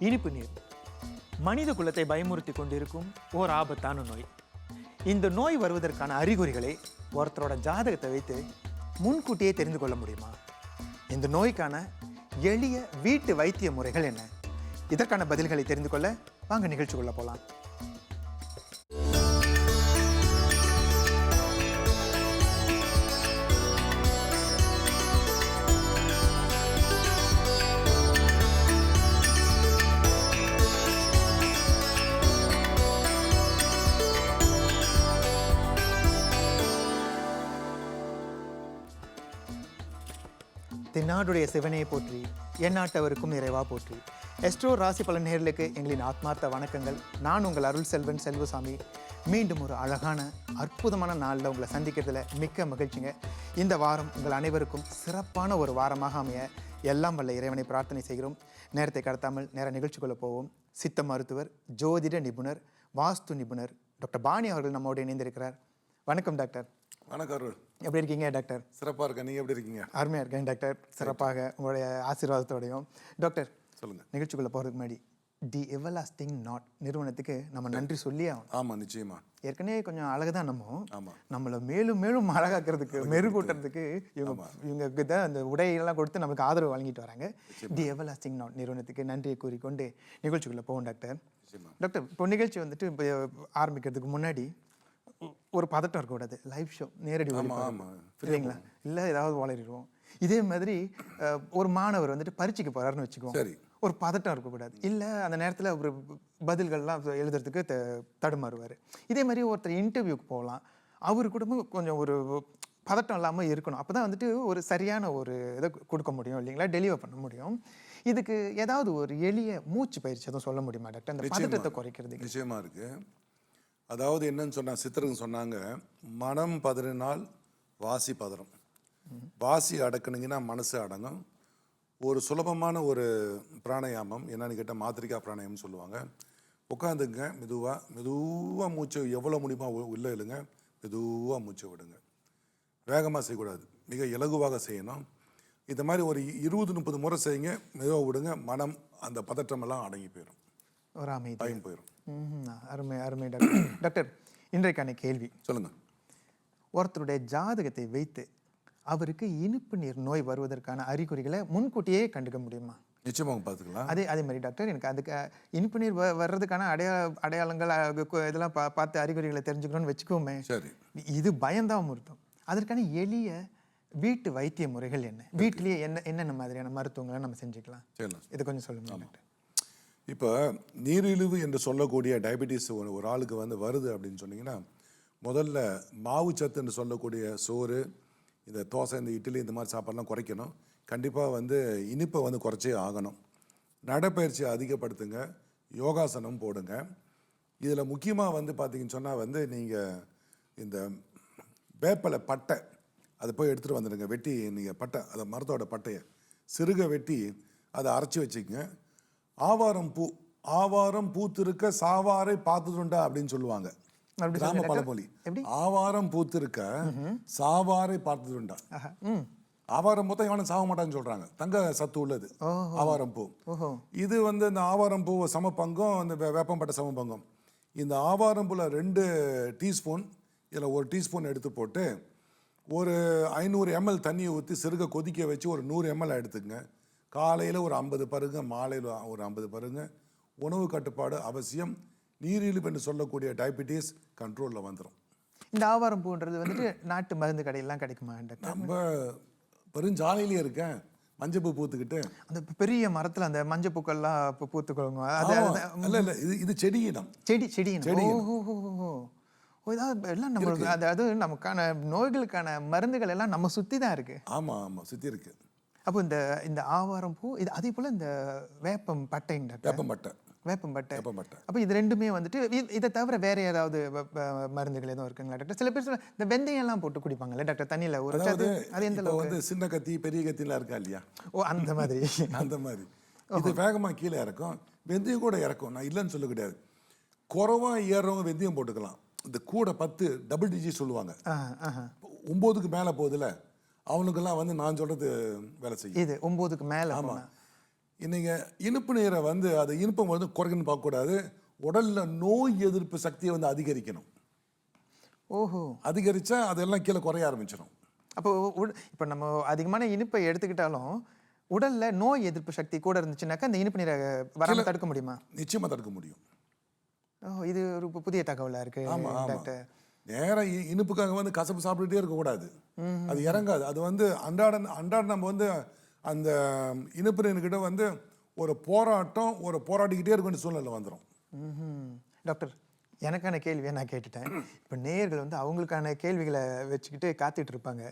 இனிப்பு நீர் மனித குலத்தை பயமுறுத்தி கொண்டிருக்கும் ஓர் ஆபத்தான நோய். இந்த நோய் வருவதற்கான அறிகுறிகளை ஒருத்தரோட ஜாதகத்தை வைத்து முன்கூட்டியே தெரிந்து கொள்ள முடியுமா? இந்த நோய்க்கான எளிய வீட்டு வைத்திய முறைகள் என்ன? இதற்கான பதில்களை தெரிந்து கொள்ள வாங்க நிகழ்ச்சிக்குள்ள போகலாம். தென்னாடுடைய சிவனையை போற்றி, எந்நாட்டவருக்கும் நிறைவா போற்றி. எஸ்ட்ரோ ராசி பலன் நேயர்களுக்கு எங்களின் ஆத்மார்த்த வணக்கங்கள். நான் உங்கள் அருள் செல்வன் செல்வசாமி. மீண்டும் ஒரு அழகான அற்புதமான நாளில் உங்களை சந்திக்கிறதுல மிக்க மகிழ்ச்சிங்க. இந்த வாரம் உங்கள் அனைவருக்கும் சிறப்பான ஒரு வாரமாக அமைய எல்லாம் வல்ல இறைவனை பிரார்த்தனை செய்கிறோம். நேரத்தை கடத்தாமல் நேர நிகழ்ச்சிக்குள்ளே போவோம். சித்த மருத்துவர், ஜோதிட நிபுணர், வாஸ்து நிபுணர் டாக்டர் பாணி அவர்கள் நம்மோடு இணைந்திருக்கிறார். வணக்கம் டாக்டர். வணக்கம் அருள். எப்படி இருக்கீங்க டாக்டர்? சிறப்பாக இருக்கேன். நீங்கள் எப்படி இருக்கீங்க? அருமையாக இருக்கேன் டாக்டர். சிறப்பாக உங்களுடைய ஆசீர்வாதத்தோடையும். டாக்டர், சொல்லுங்கள். நிகழ்ச்சிக்குள்ளே போகிறதுக்கு முன்னாடி தி எவர்லாஸ்டிங் நாட் நிறுவனத்துக்கு நம்ம நன்றி சொல்லி ஆகணும். ஆமாம், நிச்சயமா. ஏற்கனவே கொஞ்சம் அழகு தான் ஆமாம், நம்மளை மேலும் மேலும் அழகாக்கிறதுக்கு மெருகூட்டுறதுக்கு இவங்களுக்கு தான் அந்த உடையெல்லாம் கொடுத்து நமக்கு ஆதரவு வழங்கிட்டு வராங்க. தி எவர்லாஸ்டிங் நாட் நிறுவனத்துக்கு நன்றியை கூறிக்கொண்டு நிகழ்ச்சிக்குள்ளே போவோம் டாக்டர். டாக்டர், இப்போ நிகழ்ச்சி வந்துட்டு இப்போ ஆரம்பிக்கிறதுக்கு முன்னாடி ஒரு பதட்டம் இருக்கக்கூடாது. லைவ் ஷோ நேரடி இல்லைங்களா? இல்லை ஏதாவது வளரிடுவோம். இதே மாதிரி ஒரு மாணவர் வந்துட்டு பரீட்சைக்கு போகிறாருன்னு வச்சுக்குவோம். சரி, ஒரு பதட்டம் இருக்கக்கூடாது. இல்லை அந்த நேரத்தில் ஒரு பதில்கள்லாம் எழுதுறதுக்கு தடுமாறுவார். இதே மாதிரி ஒருத்தர் இன்டர்வியூக்கு போகலாம். அவரு கூட கொஞ்சம் ஒரு பதட்டம் இல்லாமல் இருக்கணும். அப்போ தான் வந்துட்டு ஒரு சரியான ஒரு இதை கொடுக்க முடியும் இல்லைங்களா? டெலிவர் பண்ண முடியும். இதுக்கு ஏதாவது ஒரு எளிய மூச்சு பயிற்சி எதுவும் சொல்ல முடியுமா டாக்டர், அந்த பதட்டத்தை குறைக்கிறதுக்கு? நிச்சயமாக இருக்குது. அதாவது என்னன்னு சொன்னால், சித்தருங்க சொன்னாங்க, மனம் பதறினால் வாசி பதறும். வாசி அடக்கணுங்கன்னா மனசு அடங்கும். ஒரு சுலபமான ஒரு பிராணாயாமம் என்னன்னு கேட்டால் மாத்திரிகா பிராணாயாமம் சொல்லுவாங்க. உட்காந்துங்க, மெதுவாக மூச்சை எவ்வளோ முடியுமா உள்ளே இழுங்க, மெதுவாக மூச்சை விடுங்க. வேகமாக செய்யக்கூடாது, மிக இலகுவாக செய்யணும். இந்த மாதிரி ஒரு 20-30 முறை செய்யுங்க. மெதுவாக விடுங்க. மனம் அந்த பதற்றமெல்லாம் அடங்கி போயிடும், ஒரு அமைதி போயிடும். அருமை அருமை டாக்டர். டாக்டர், இன்றைக்கான கேள்வி சொல்லுங்க. ஒருத்தருடைய ஜாதகத்தை வைத்து அவருக்கு இனிப்பு நீர் நோய் வருவதற்கான அறிகுறிகளை முன்கூட்டியே கண்டுக்க முடியுமா? நிச்சயமாக பார்த்துக்கலாம். அதே மாதிரி டாக்டர், எனக்கு அதுக்கு இனிப்பு நீர் வர்றதுக்கான அடையாளங்கள் இதெல்லாம் பார்த்து அறிகுறிகளை தெரிஞ்சுக்கணும்னு வச்சுக்கோமே. சரி, இது பயம்தான் முறுத்தும். அதற்கான எளிய வீட்டு வைத்திய முறைகள் என்ன? வீட்டிலேயே என்னென்ன மாதிரியான மருத்துவங்களை நம்ம செஞ்சுக்கலாம்? இதை கொஞ்சம் சொல்லுங்க டாக்டர். இப்போ நீரிழிவு என்று சொல்லக்கூடிய டயபெட்டிஸ் ஒரு ஆளுக்கு வருது அப்படின்னு சொன்னீங்கன்னா, முதல்ல மாவு சத்து என்று சொல்லக்கூடிய சோறு, இந்த தோசை, இந்த இட்லி, இந்த மாதிரி சாப்பாடுலாம் குறைக்கணும். கண்டிப்பாக இனிப்பை குறைச்சே ஆகணும். நடைப்பயிற்சி அதிகப்படுத்துங்க, யோகாசனம் போடுங்க. இதில் முக்கியமாக பார்த்தீங்கன்னு சொன்னால் நீங்கள் இந்த வேப்பலை பட்டை அதை போய் எடுத்துகிட்டு வந்துடுங்க. வெட்டி நீங்கள் பட்டை, அதை மரத்தோட பட்டையை சிறுக வெட்டி அதை அரைச்சி வச்சுக்கங்க. ஆவாரம் பூத்திருக்க சாவாரை பார்த்துட்டுண்டா அப்படின்னு சொல்லுவாங்க கிராம பழமொழி. ஆவாரம் பூத்திருக்க சாவாரை பார்த்ததுண்டா. ஆவாரம் பூ தான் எவனும் சாக மாட்டான்னு சொல்றாங்க. தங்க சத்து உள்ளது ஆவாரம் பூ. இது இந்த ஆவாரம் பூ சமபங்கம், இந்த வேப்பம்பட்டை சமபங்கம். இந்த ஆவாரம் பூல 2 டீஸ்பூன், இதில் 1 டீஸ்பூன் எடுத்து போட்டு ஒரு 500 ml தண்ணியை ஊற்றி சிறுக கொதிக்க வச்சு ஒரு 100 ml எடுத்துக்கங்க. காலையில் ஒரு 50 பருங்க, மாலையில் ஒரு 50 பருங்க. உணவு கட்டுப்பாடு அவசியம். நீரிழிவு என்று சொல்லக்கூடிய டயபெட்டிஸ் கண்ட்ரோலில் வந்துடும். இந்த ஆவாரம் பூன்றது நாட்டு மருந்து கடையெல்லாம் கிடைக்குமா டாக்டர்? நம்ம பெருஞ்சாலையிலே இருக்கேன், மஞ்சப்பூ பூத்துக்கிட்டு அந்த பெரிய மரத்தில் அந்த மஞ்சள் பூக்கள்லாம் பூத்துக்கொள்ளுங்க. இல்லை, இது செடியினம். எல்லாம் நம்மளுக்கு அதாவது நமக்கான நோய்களுக்கான மருந்துகள் எல்லாம் நம்ம சுற்றி தான் இருக்கு. ஆமாம், சுற்றி இருக்கு. அப்போ இந்த ஆவாரம் பூ, இது அதே போல் இந்த வேப்பம் பட்டைங்க டாக்டர். வேப்பம்பட்டை. அப்போ இது ரெண்டுமே இதை தவிர வேற ஏதாவது மருந்துகள் எதுவும் இருக்குங்களா டாக்டர்? சில பேர் இந்த வெந்தயம் எல்லாம் போட்டு குடிப்பாங்கல்ல டாக்டர் தண்ணியில் ஒரு. அது எந்த அளவுக்கு? சின்ன கத்தி பெரிய கத்திலாம் இருக்கா இல்லையா? அந்த மாதிரி. அந்த மாதிரி இது வேகமாக கீழே இறக்கும். வெந்தயம் கூட இறக்கும், நான் இல்லைன்னு சொல்ல கிடையாது. குறவாக ஏறுறவங்க வெந்தயம் போட்டுக்கலாம். இந்த கூட 10 டபுள் டிஜிட் சொல்லுவாங்க. 9க்கு மேலே போகுதுல, அவனுக்கெல்லாம் நான் சொல்றது வேலை செய்யும். இது 9க்கு மேலே. ஆமாம், இன்னைக்கு இனிப்பு நீரை வந்து அது இனிப்பை வந்து குறைக்கணும்னு பார்க்கக்கூடாது, உடல்ல நோய் எதிர்ப்பு சக்தியை வந்து அதிகரிக்கணும். ஓஹோ. அதிகரிச்சா அதெல்லாம் கீழே குறைய ஆரம்பிச்சிடும். அப்போ இப்போ நம்ம அதிகமான இனிப்பை எடுத்துக்கிட்டாலும் உடல்ல நோய் எதிர்ப்பு சக்தி கூட இருந்துச்சுனாக்கா அந்த இனிப்பு நீரை வராம தடுக்க முடியுமா? நிச்சயமா தடுக்க முடியும். ஓ, இது ஒரு புதிய தகவலா இருக்கு டாக்டர். நேர இனிப்புக்காக வந்து கசப்பு சாப்பிட்டுட்டே இருக்கக்கூடாது, அது இறங்காது. அது வந்து அன்றாட நம்ம வந்து அந்த இனிப்பு நீர்கிட்ட வந்து ஒரு போராடிக்கிட்டே இருக்க வேண்டிய சூழ்நிலை வந்துடும். டாக்டர், எனக்கான கேள்வியை நான் கேட்டுட்டேன். இப்போ நேயர்கள் வந்து அவங்களுக்கான கேள்விகளை வச்சுக்கிட்டு காத்துட்டு இருப்பாங்க.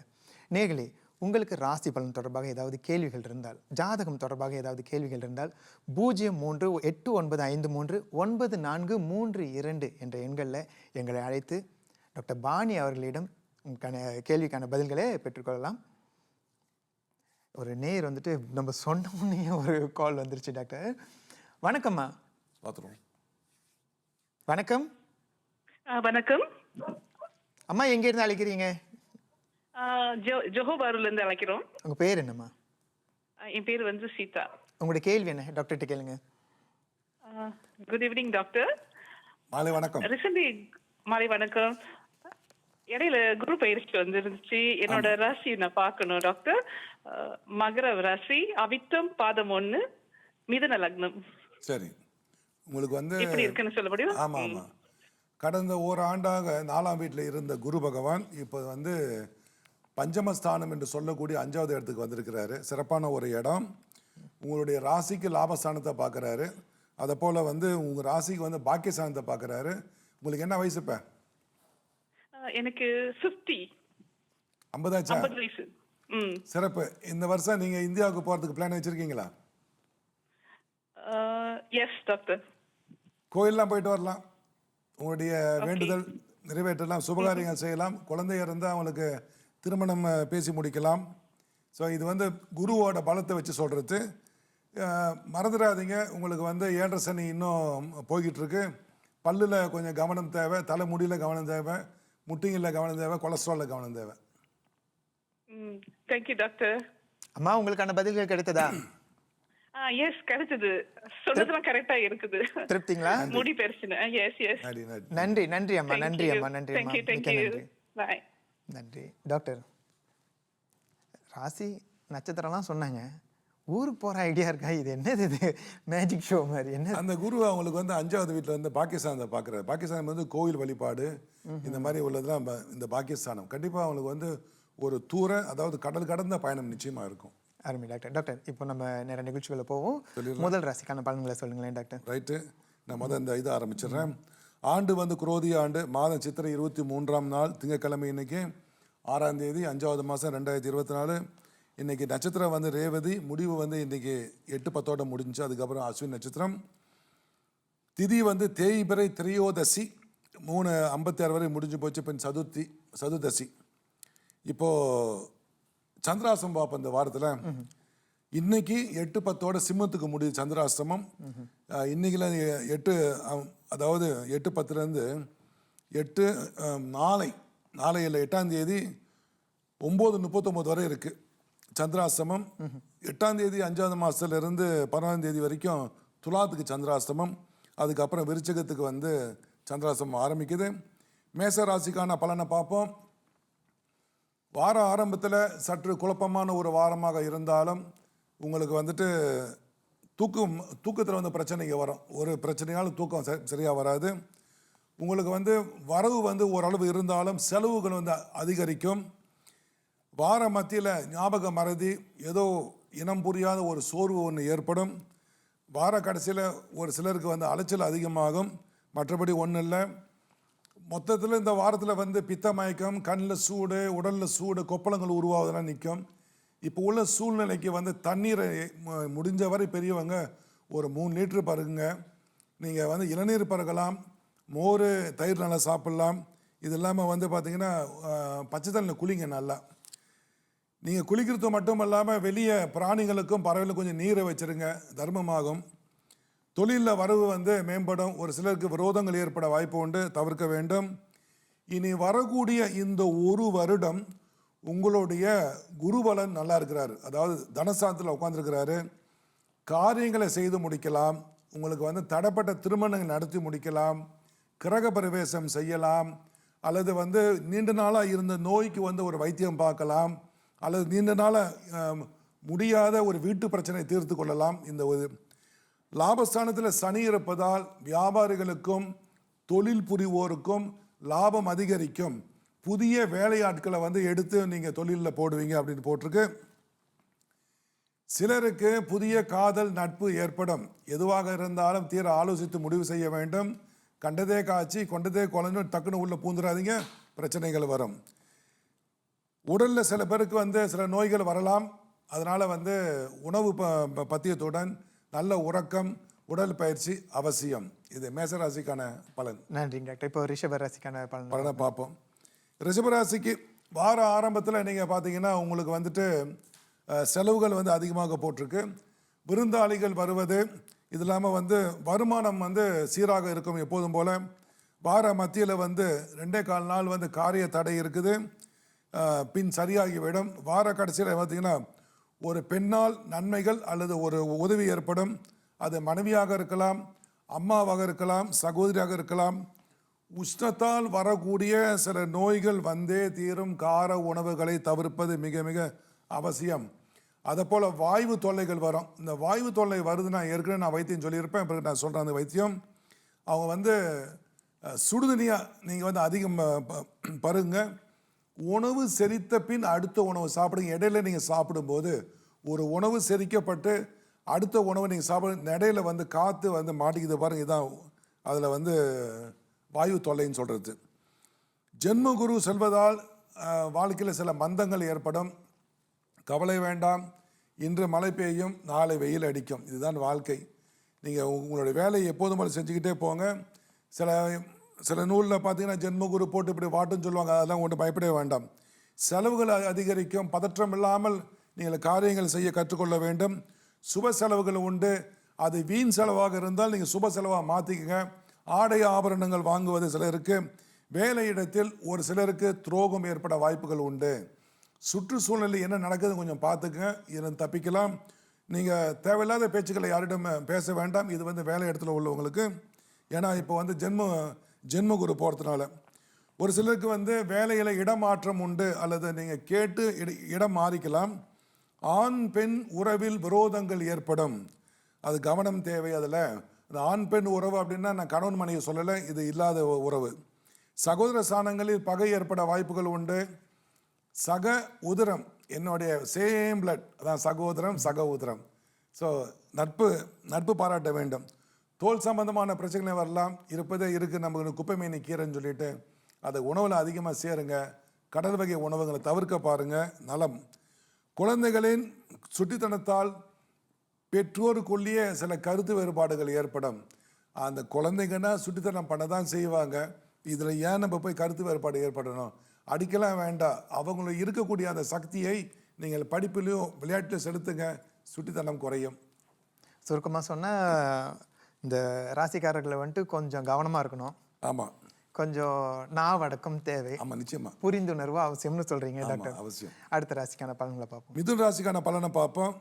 நேயர்களே, உங்களுக்கு ராசி பலன் தொடர்பாக ஏதாவது கேள்விகள் இருந்தால், ஜாதகம் தொடர்பாக ஏதாவது கேள்விகள் இருந்தால் 0389539432 என்ற எண்களில் எங்களை அழைத்து டாக்டர் பாணி அவர்களிடம் உங்களுக்கான கேள்விக்கான பதில்களை பெற்றுக்கொள்ளலாம். ஒரு நேயர் வந்துட்டு நம்ம சொன்னோன்னே ஒரு கால் வந்துருச்சு. டாக்டர் வணக்கம்மா. பார்த்துருவோம். வணக்கம். வணக்கம் அம்மா, எங்க இருந்து அழைக்கிறீங்க? ஜோஹோபாருல இருந்து அழைக்கிறோம். உங்க பேர் என்னம்மா? என் பேர் வந்து சீதா. உங்களோட கேள்வி என்ன டாக்டர்கிட்ட கேளுங்க. Good evening doctor. மாலை வணக்கம். ரிசென்ட்லி மாலை வணக்கம். இடையில குரு பயிற்சி வந்துருந்துச்சு. என்னோட ராசி நான் பார்க்கணும் டாக்டர். மகர ராசி, அவிட்டம் பாதம் 1, மிதுன லக்னம். சரி, உங்களுக்கு வந்து எப்படி இருக்குன்னு சொல்ல முடியும்? ஆமா ஆமா, கடந்த ஓராண்டாக 4ஆம் வீட்டில் இருந்த குரு பகவான் இப்போ வந்து பஞ்சமஸ்தானம் என்று சொல்லக்கூடிய 5வது இடத்துக்கு வந்திருக்கிறாரு. சிறப்பான ஒரு இடம். உங்களுடைய ராசிக்கு லாபஸ்தானத்தை பார்க்குறாரு. அதை போல் வந்து உங்கள் ராசிக்கு வந்து பாக்கியஸ்தானத்தை பார்க்குறாரு. உங்களுக்கு என்ன வயசு இப்போ? எனக்கு 50 ஆச்சா? 50 வயசு. சிறப்பு. இந்த வருஷம் நீங்கள் இந்தியாவுக்கு போகிறதுக்கு பிளான் வச்சுருக்கீங்களா? Yes doctor. கோயிலெலாம் போயிட்டு வரலாம், உங்களுடைய வேண்டுதல் நிறைவேற்றலாம், சுபகாரியங்கள் செய்யலாம். குழந்தை இருந்தால் அவங்களுக்கு திருமணம் பேசி முடிக்கலாம். ஸோ இது வந்து குருவோட பலத்தை வச்சு சொல்கிறது. மறந்துடாதீங்க, உங்களுக்கு வந்து 7.5 சனி இன்னும் போய்கிட்டு இருக்கு. பல்லில் கொஞ்சம் கவனம் தேவை, தலைமுடியில் கவனம் தேவை, முட்டிங்களில் கவனம் தேவை, கொலஸ்ட்ராலில் கவனம் தேவை. Thank you doctor. அம்மா, உங்களுக்கான பதில்கள் கிடைத்ததா? எஸ், கிடைச்சது. சொன்னதெல்லாம் கரெக்டா இருக்குது. திருப்திங்களா? முடி பிரச்சனை. Yes yes. நன்றி நன்றி அம்மா. நன்றி அம்மா. நன்றி அம்மா. Thank you. Bye. நன்றி டாக்டர். ராசி நட்சத்திரம்லாம் சொன்னாங்க, ஊருக்கு போகிற ஐடியா இருக்கா? இது என்னது, இது மேஜிக் ஷோ மாதிரி என்ன? அந்த குரு அவங்களுக்கு வந்து 5வது வீட்டில் வந்து பாகிஸ்தானத்தை பார்க்குறாரு. பாகிஸ்தான் வந்து கோவில் வழிபாடு இந்த மாதிரி உள்ளதெல்லாம் இந்த பாகிஸ்தானம் கண்டிப்பாக அவங்களுக்கு வந்து ஒரு அதாவது கடல் கடந்த பயணம் நிச்சயமாக இருக்கும். அருமை டாக்டர். டாக்டர், இப்போ நம்ம நிறைய நிகழ்ச்சிகளை போவோம். முதல் ராசிக்கான பலன்களை சொல்லுங்களேன் டாக்டர். ரைட்டு, நான் இந்த இதை ஆரம்பிச்சிடுறேன். ஆண்டு வந்து குரோதி ஆண்டு, மாதம் சித்திரை 23ஆம் நாள் திங்கட்கிழமை, இன்னைக்கு 6ஆம் தேதி 5வது மாதம் 2024. இன்னைக்கு நட்சத்திரம் வந்து ரேவதி. முடிவு வந்து இன்னைக்கு 8:10 முடிஞ்சு. அதுக்கப்புறம் அஸ்வின் நட்சத்திரம். திதி வந்து தேய்பிறை திரையோதசி 3:56 வரை முடிஞ்சு போச்சு. பின் சதுர்தசி. இப்போது சந்திராசிரமம் பார்ப்போம் இந்த வாரத்தில். இன்னைக்கு 8:10 சிம்மத்துக்கு முடியுது சந்திராசிரமம். இன்னைக்குல 8, அதாவது 8:10 நாளை இல்லை 8ஆம் தேதி 9:39 வரை இருக்கு சந்திராசிரமம். 8ஆம் தேதி 5வது மாதத்துலேருந்து 11ஆம் தேதி வரைக்கும் துலாத்துக்கு சந்திராசிரமம். அதுக்கப்புறம் விருச்சகத்துக்கு வந்து சந்திராசிரமம் ஆரம்பிக்குது. மேச ராசிக்கான பலனை பார்ப்போம். வார ஆரம்பத்தில் சற்று குழப்பமான ஒரு வாரமாக இருந்தாலும் உங்களுக்கு வந்துட்டு தூக்கத்தில் வந்து பிரச்சனைங்க வரும். ஒரு பிரச்சனையாலும் தூக்கம் சரியாக வராது. உங்களுக்கு வந்து வரவு வந்து ஓரளவு இருந்தாலும் செலவுகள் வந்து அதிகரிக்கும். வார மத்தியில் ஞாபக மறதி, ஏதோ இனம் புரியாத ஒரு சோர்வு ஒன்று ஏற்படும். வார கடைசியில் ஒரு சிலருக்கு வந்து அலைச்சல் அதிகமாகும். மற்றபடி ஒன்றும் இல்லை. மொத்தத்தில் இந்த வாரத்தில் வந்து பித்த மயக்கம், கண்ணில் சூடு, உடலில் சூடு, கொப்பளங்கள் உருவாவதெல்லாம் நிற்கும். இப்போ உள்ள சூழ்நிலைக்கு வந்து தண்ணீரை முடிஞ்ச வரை பெரியவங்க ஒரு 3 லிட்டர் பருகுங்க. நீங்கள் வந்து இளநீர் பருகலாம், மோர் தயிர் நல்லா சாப்பிட்லாம். இது இல்லாமல் வந்து பார்த்திங்கன்னா பச்சை தண்ணியில் குளிங்க நல்லா. நீங்கள் குளிக்கிறது மட்டும் இல்லாமல் வெளியே பிராணிகளுக்கும் பறவைகளுக்கும் கொஞ்சம் நீரை வச்சுருங்க, தர்மமாகும். தொழிலில் வரவு வந்து மேம்படும். ஒரு சிலருக்கு விரோதங்கள் ஏற்பட வாய்ப்பு உண்டு, தவிர்க்க வேண்டும். இனி வரக்கூடிய இந்த ஒரு வருடம் உங்களுடைய குருபலன் நல்லா இருக்கிறாரு. அதாவது தனஸ்தானத்தில் உட்காந்துருக்கிறாரு. காரியங்களை செய்து முடிக்கலாம், உங்களுக்கு வந்து தடைப்பட்ட திருமணங்கள் நடத்தி முடிக்கலாம், கிரக பிரவேசம் செய்யலாம், அல்லது வந்து நீண்ட நாளாக இருந்த நோய்க்கு வந்து ஒரு வைத்தியம் பார்க்கலாம், அல்லது நீண்ட நாளாக முடியாத ஒரு வீட்டு பிரச்சனை தீர்த்து கொள்ளலாம். இந்த ஒரு லாபஸ்தானத்தில் சனி இருப்பதால் வியாபாரிகளுக்கும் தொழில் புரிவோருக்கும் லாபம் அதிகரிக்கும். புதிய வேலையாட்களை வந்து எடுத்து நீங்கள் தொழிலில் போடுவீங்க அப்படின்னு போட்டிருக்கு. சிலருக்கு புதிய காதல் நட்பு ஏற்படும். எதுவாக இருந்தாலும் தீர ஆலோசித்து முடிவு செய்ய வேண்டும். கண்டதே காய்ச்சி கொண்டதே குழந்தை டக்குன்னு உள்ள பூந்துடாதீங்க, பிரச்சனைகள் வரும். உடலில் சில பேருக்கு வந்து சில நோய்கள் வரலாம். அதனால் வந்து உணவு பத்தியத்துடன் நல்ல உறக்கம், உடல் பயிற்சி அவசியம். இது மேசராசிக்கான பலன். நன்றிங்க டாக்டர். இப்போ ரிஷப ராசிக்கான பலனை பார்ப்போம். ரிஷபராசிக்கு வார ஆரம்பத்தில் நீங்கள் பார்த்தீங்கன்னா உங்களுக்கு வந்துட்டு செலவுகள் வந்து அதிகமாக போட்டிருக்கு. விருந்தாளிகள் வருவது, இது இல்லாமல் வந்து வருமானம் வந்து சீராக இருக்கும் எப்போதும் போல். வார மத்தியில் வந்து 2.25 நாள் வந்து காரிய தடை இருக்குது, பின் சரியாகிவிடும். வார கடைசியில் பார்த்தீங்கன்னா ஒரு பெண்ணால் நன்மைகள் அல்லது ஒரு உதவி ஏற்படும். அது மனைவியாக இருக்கலாம், அம்மாவாக இருக்கலாம், சகோதரியாக இருக்கலாம். உஷ்ணத்தால் வரக்கூடிய சில நோய்கள் வந்தே தீரும். கார உணவுகளை தவிர்ப்பது மிக மிக அவசியம். அதை போல் வாய்வு தொல்லைகள் வரும். இந்த வாய்வு தொல்லை வருதுன்னா ஏற்கனவே நான் வைத்தியம் சொல்லியிருப்பேன், பிறகு நான் சொல்கிறேன் அந்த வைத்தியம். அவங்க வந்து சுடுதண்ணியாக நீங்கள் வந்து அதிகம் பருங்க. உணவு செரித்த பின் அடுத்த உணவு சாப்பிடுங்க. இடையில நீங்கள் சாப்பிடும்போது ஒரு உணவு செரிக்கப்பட்டு அடுத்த உணவு நீங்கள் சாப்பிட இடையில வந்து காற்று வந்து மாட்டிக்கிது பாருங்க, இதுதான் அதில் வந்து வாயு தொல்லைன்னு சொல்கிறது. ஜென்மகுரு செல்வதால் வாழ்க்கையில் சில மந்தங்கள் ஏற்படும். கவலை வேண்டாம், இன்று மழை பெய்யும், நாளை வெயில் அடிக்கும். இதுதான் வாழ்க்கை. நீங்கள் உங்களுடைய வேலையை எப்போதும் போல செஞ்சுக்கிட்டே போங்க. சில நூலில் பார்த்தீங்கன்னா ஜென்மகுரு போட்டு இப்படி வாட்டுன்னு சொல்லுவாங்க, அதெல்லாம் ஒன்றும் பயப்பட வேண்டாம். செலவுகள் அதிகரிக்கும். பதற்றம் இல்லாமல் நீங்கள் காரியங்கள் செய்ய கற்றுக்கொள்ள வேண்டும். சுப செலவுகள் உண்டு. அது வீண் செலவாக இருந்தால் நீங்கள் சுப செலவாக மாற்றிக்கங்க. ஆடை ஆபரணங்கள் வாங்குவது சிலருக்கு, வேலையிடத்தில் ஒரு சிலருக்கு துரோகம் ஏற்பட வாய்ப்புகள் உண்டு. சுற்றுச்சூழலில் என்ன நடக்குதுன்னு கொஞ்சம் பார்த்துக்கங்க, இதில் தப்பிக்கலாம். நீங்கள் தேவையில்லாத பேச்சுக்களை யாரிடம் பேச வேண்டாம். இது வந்து வேலை இடத்துல உள்ளவங்களுக்கு. ஏன்னா இப்போ வந்து ஜென்மகுரு போகிறதுனால ஒரு சிலருக்கு வந்து வேலையில் இடமாற்றம் உண்டு, அல்லது நீங்கள் கேட்டு இடம் மாறிக்கலாம். ஆண் பெண் உறவில் விரோதங்கள் ஏற்படும், அது கவனம் தேவை. அதில் அந்த ஆண் பெண் உறவு அப்படின்னா நான் கணவன் மனைவி சொல்லலை, இது இல்லாத உறவு. சகோதர ஸ்தானங்களில் பகை ஏற்பட வாய்ப்புகள் உண்டு. சக உதிரம், என்னுடைய சேம் பிளட், அதான் சகோதரம் சக உதிரம். ஸோ நட்பு பாராட்ட வேண்டும். தோல் சம்பந்தமான பிரச்சனைகள் வரலாம். இருப்பதே இருக்குது, நமக்கு குப்பை மீனி கீரைன்னு சொல்லிட்டு அதை உணவில் அதிகமாக சேருங்க. கடல் வகை உணவுகளை தவிர்க்க பாருங்கள், நலம். குழந்தைகளின் சுட்டித்தனத்தால் பெற்றோருக்குள்ளேயே சில கருத்து வேறுபாடுகள் ஏற்படும். அந்த குழந்தைங்கன்னா சுட்டித்தனம் பண்ண தான் செய்வாங்க. இதில் ஏன் நம்ம போய் கருத்து வேறுபாடு ஏற்படணும்? அடிக்கலாம் வேண்டாம். அவங்களுக்கு இருக்கக்கூடிய அந்த சக்தியை நீங்கள் படிப்பிலையும் விளையாட்டிலும் செலுத்துங்க, சுட்டித்தனம் குறையும். சுருக்கமாக சொன்னால் இந்த ராசிக்காரர்களை வந்துட்டு கொஞ்சம் கவனமாக இருக்கணும். ஆமாம், கொஞ்சம் நாவடக்கம் தேவை. ஆமாம், நிச்சயமாக புரிந்துணர்வு அவசியம்னு சொல்கிறீங்க டாக்டர். அவசியம். அடுத்த ராசிக்கான பலன்களை பார்ப்போம். மிதுன ராசிக்கான பலனை பார்ப்போம்.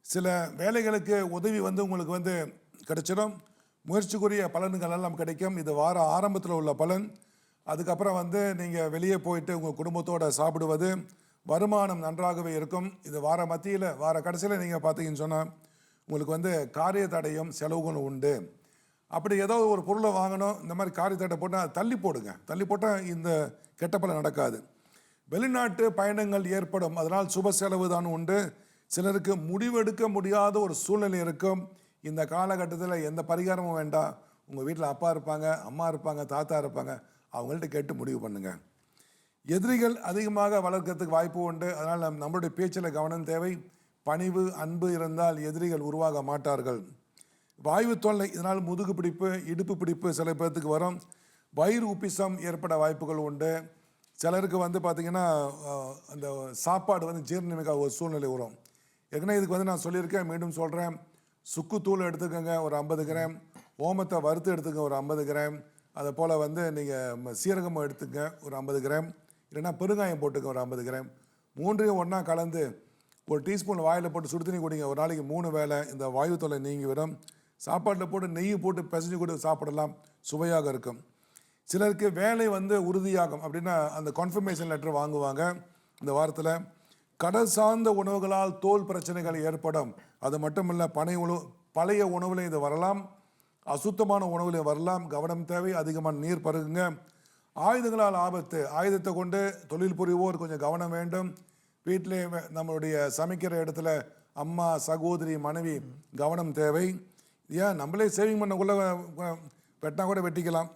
சில வேலைகளுக்கு உதவி வந்து உங்களுக்கு வந்து கிடைச்சிடும். முயற்சிக்குரிய பலன்கள் எல்லாம் கிடைக்கும். இது வார ஆரம்பத்தில் உள்ள பலன். அதுக்கப்புறம் வந்து நீங்கள் வெளியே போயிட்டு உங்கள் குடும்பத்தோடு சாப்பிடுவது, வருமானம் நன்றாகவே இருக்கும். இது வார மத்தியில் வார கடைசியில் நீங்கள் பார்த்தீங்கன்னு சொன்னால் உங்களுக்கு வந்து காரிய தடையும் செலவுகளும் உண்டு. அப்படி ஏதாவது ஒரு பொருளை வாங்கணும், இந்த மாதிரி காரிய தடை போட்டால் தள்ளி போடுங்க. தள்ளி போட்டால் இந்த கெட்ட பலன் நடக்காது. வெளிநாட்டு பயணங்கள் ஏற்படும், அதனால் சுப செலவு தான் உண்டு. சிலருக்கு முடிவெடுக்க முடியாத ஒரு சூழ்நிலை இருக்கும். இந்த காலகட்டத்தில் எந்த பரிகாரமும் வேண்டாம். உங்கள் வீட்டில் அப்பா இருப்பாங்க, அம்மா இருப்பாங்க, தாத்தா இருப்பாங்க, அவங்கள்ட்ட கேட்டு முடிவு பண்ணுங்கள். எதிரிகள் அதிகமாக வளர்க்கறதுக்கு வாய்ப்பு உண்டு. அதனால் நம்மளுடைய பேச்சில் கவனம் தேவை. பணிவு அன்பு இருந்தால் எதிரிகள் உருவாக மாட்டார்கள். வாயு தொல்லை, இதனால் முதுகு பிடிப்பு இடுப்பு பிடிப்பு சில பேர்த்துக்கு வரும். வயிறு உப்பிசம் ஏற்பட வாய்ப்புகள் உண்டு. சிலருக்கு வந்து பார்த்திங்கன்னா அந்த சாப்பாடு வந்து ஜீரணமிக்க ஒரு சூழ்நிலை வரும். ஏற்கனவே இதுக்கு வந்து நான் சொல்லியிருக்கேன், மீண்டும் சொல்கிறேன். சுக்குத்தூள் எடுத்துக்கோங்க ஒரு 50 கிராம், ஓமத்தை வறுத்து எடுத்துக்கங்க ஒரு 50 கிராம், அதை போல் வந்து நீங்கள் சீரகம் எடுத்துங்க ஒரு 50 கிராம், இல்லைன்னா பெருங்காயம் போட்டுக்க ஒரு 50 கிராம். மூன்றையும் ஒன்றா கலந்து ஒரு டீஸ்பூன் வாயில் போட்டு சுடு தண்ணி குடிங்க. ஒரு நாளைக்கு 3 வேளை இந்த வாயு தொல்லை நீங்கி வரும். சாப்பாட்டில் போட்டு நெய் போட்டு பிசைஞ்சு கூட சாப்பிடலாம், சுவையாக இருக்கும். சிலருக்கு வேலை வந்து உறுதியாகும் அப்படின்னா அந்த கன்ஃபர்மேஷன் லெட்டர் வாங்குவாங்க. இந்த வாரத்தில் கடல் சார்ந்த உணவுகளால் தோல் பிரச்சனைகள் ஏற்படும். அது மட்டும் இல்லை, பழைய உணவுலையும் இது வரலாம், அசுத்தமான உணவுலையும் வரலாம். கவனம் தேவை. அதிகமான நீர் பருகுங்க. ஆயுதங்களால் ஆபத்து. ஆயுதத்தை கொண்டு தொழில் புரிவோர் கொஞ்சம் கவனம் வேண்டும். வீட்டிலே நம்மளுடைய சமைக்கிற இடத்துல அம்மா, சகோதரி, மனைவி கவனம் தேவை. ஏன் நம்மளே சேவிங் பண்ணக்குள்ள வெட்டினா கூட வெட்டிக்கலாம்.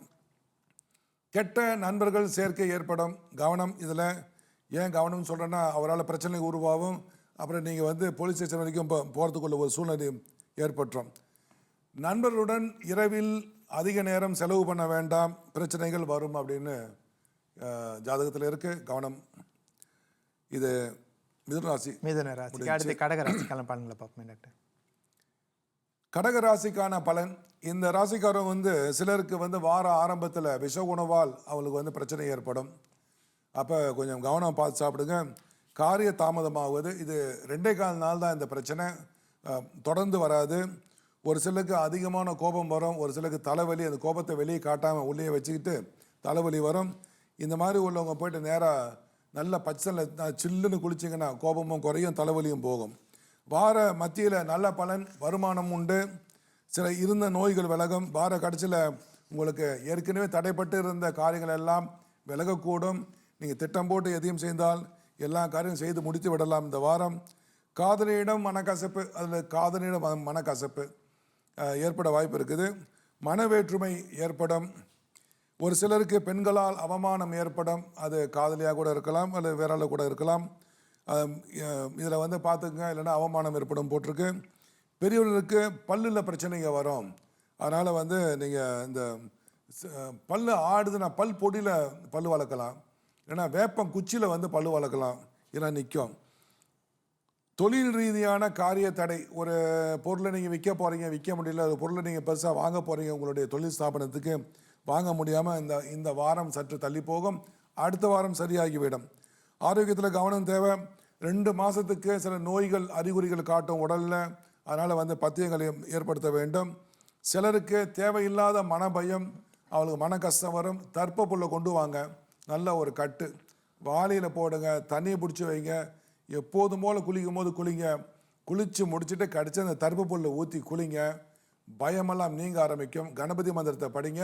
கெட்ட நண்பர்கள் சேர்க்கை ஏற்படும், கவனம். இதில் ஏன் கவனம்னு சொல்கிறேன்னா, அவரால் பிரச்சனை உருவாகும். அப்புறம் நீங்கள் வந்து போலீஸ் ஸ்டேஷன் வரைக்கும் போகிறதுக்குள்ள ஒரு சூழ்நிலை ஏற்பட்டுரும். நண்பர்களுடன் இரவில் அதிக நேரம் செலவு பண்ண வேண்டாம், பிரச்சனைகள் வரும் அப்படின்னு ஜாதகத்தில் இருக்குது, கவனம். இது மிதுன ராசி. அடுத்து கடகராசிக்கான பலன்களை பார்ப்போம் டாக்டர். கடகராசிக்கான பலன். இந்த ராசிக்காரன் வந்து சிலருக்கு வந்து வார ஆரம்பத்தில் விஷ உணவால் அவங்களுக்கு வந்து பிரச்சனை ஏற்படும். அப்போ கொஞ்சம் கவனம் பார்த்து சாப்பிடுங்க. காரிய தாமதமாகுவது, இது 2.25 நாள் தான் இந்த பிரச்சனை, தொடர்ந்து வராது. ஒரு சிலருக்கு அதிகமான கோபம் வரும், ஒரு சிலருக்கு தலைவலி. அந்த கோபத்தை வெளியே காட்டாமல் உள்ளே வச்சுக்கிட்டு தலைவலி வரும். இந்த மாதிரி உள்ளவங்க போயிட்டு நேராக நல்ல பச்சையில் சில்லுன்னு குளிச்சிங்கன்னா கோபமும் குறையும், தலைவலியும் போகும். வார மத்தியில் நல்ல பலன், வருமானம் உண்டு. சில இருந்த நோய்கள் விலகும். வார கடைசியில் உங்களுக்கு ஏற்கனவே தடைப்பட்டு இருந்த காரியங்கள் எல்லாம் விலகக்கூடும். நீங்கள் திட்டம் போட்டு எதையும் செய்தால் எல்லா காரியம் செய்து முடித்து விடலாம். இந்த வாரம் காதலியிடம் மனக்கசப்பு, அதில் காதலியிடம் மனக்கசப்பு ஏற்பட வாய்ப்பு இருக்குது. மனவேற்றுமை ஏற்படும். ஒரு சிலருக்கு பெண்களால் அவமானம் ஏற்படும். அது காதலியாக கூட இருக்கலாம், அல்லது வேறால கூட இருக்கலாம். இதில் வந்து பார்த்துக்குங்க, இல்லைன்னா அவமானம் ஏற்படும் போட்டிருக்கு. பெரியவர்களுக்கு பல்லில் பிரச்சனைங்க வரும். அதனால் வந்து நீங்கள் இந்த பல் ஆடுதுன்னா பல் பொடியில் பல் வளர்க்கலாம், இல்லைன்னா வேப்பம் குச்சியில் வந்து பல் வளர்க்கலாம், இதெல்லாம் நிற்கும். தொழில் ரீதியான காரிய தடை. ஒரு பொருளை நீங்கள் விற்க போகிறீங்க, விற்க முடியல. ஒரு பொருளை நீங்கள் பெருசாக வாங்க போகிறீங்க, உங்களுடைய தொழில் ஸ்தாபனத்துக்கு வாங்க முடியாமல் இந்த வாரம் சற்று தள்ளி போகும். அடுத்த வாரம் சரியாகிவிடும். ஆரோக்கியத்தில் கவனம் தேவை. 2 மாதத்துக்கு சில நோய்கள் அறிகுறிகள் காட்டும் உடலில். அதனால் வந்து பத்தியங்களை ஏற்படுத்த வேண்டும். சிலருக்கு தேவையில்லாத மனபயம், அவளுக்கு மன கஷ்டம் வரும். தர்ப்ப புல்லை கொண்டு வாங்க, நல்ல ஒரு கட்டு வாளியில் போடுங்க, தண்ணியை பிடிச்சி வைங்க. எப்போதும் போல் குளிக்கும் போது குளிங்க. குளித்து முடிச்சுட்டு கடிச்சு அந்த தர்ப்ப புல்லை ஊற்றி குளிங்க. பயமெல்லாம் நீங்க ஆரம்பிக்கும். கணபதி மந்திரத்தை படிங்க.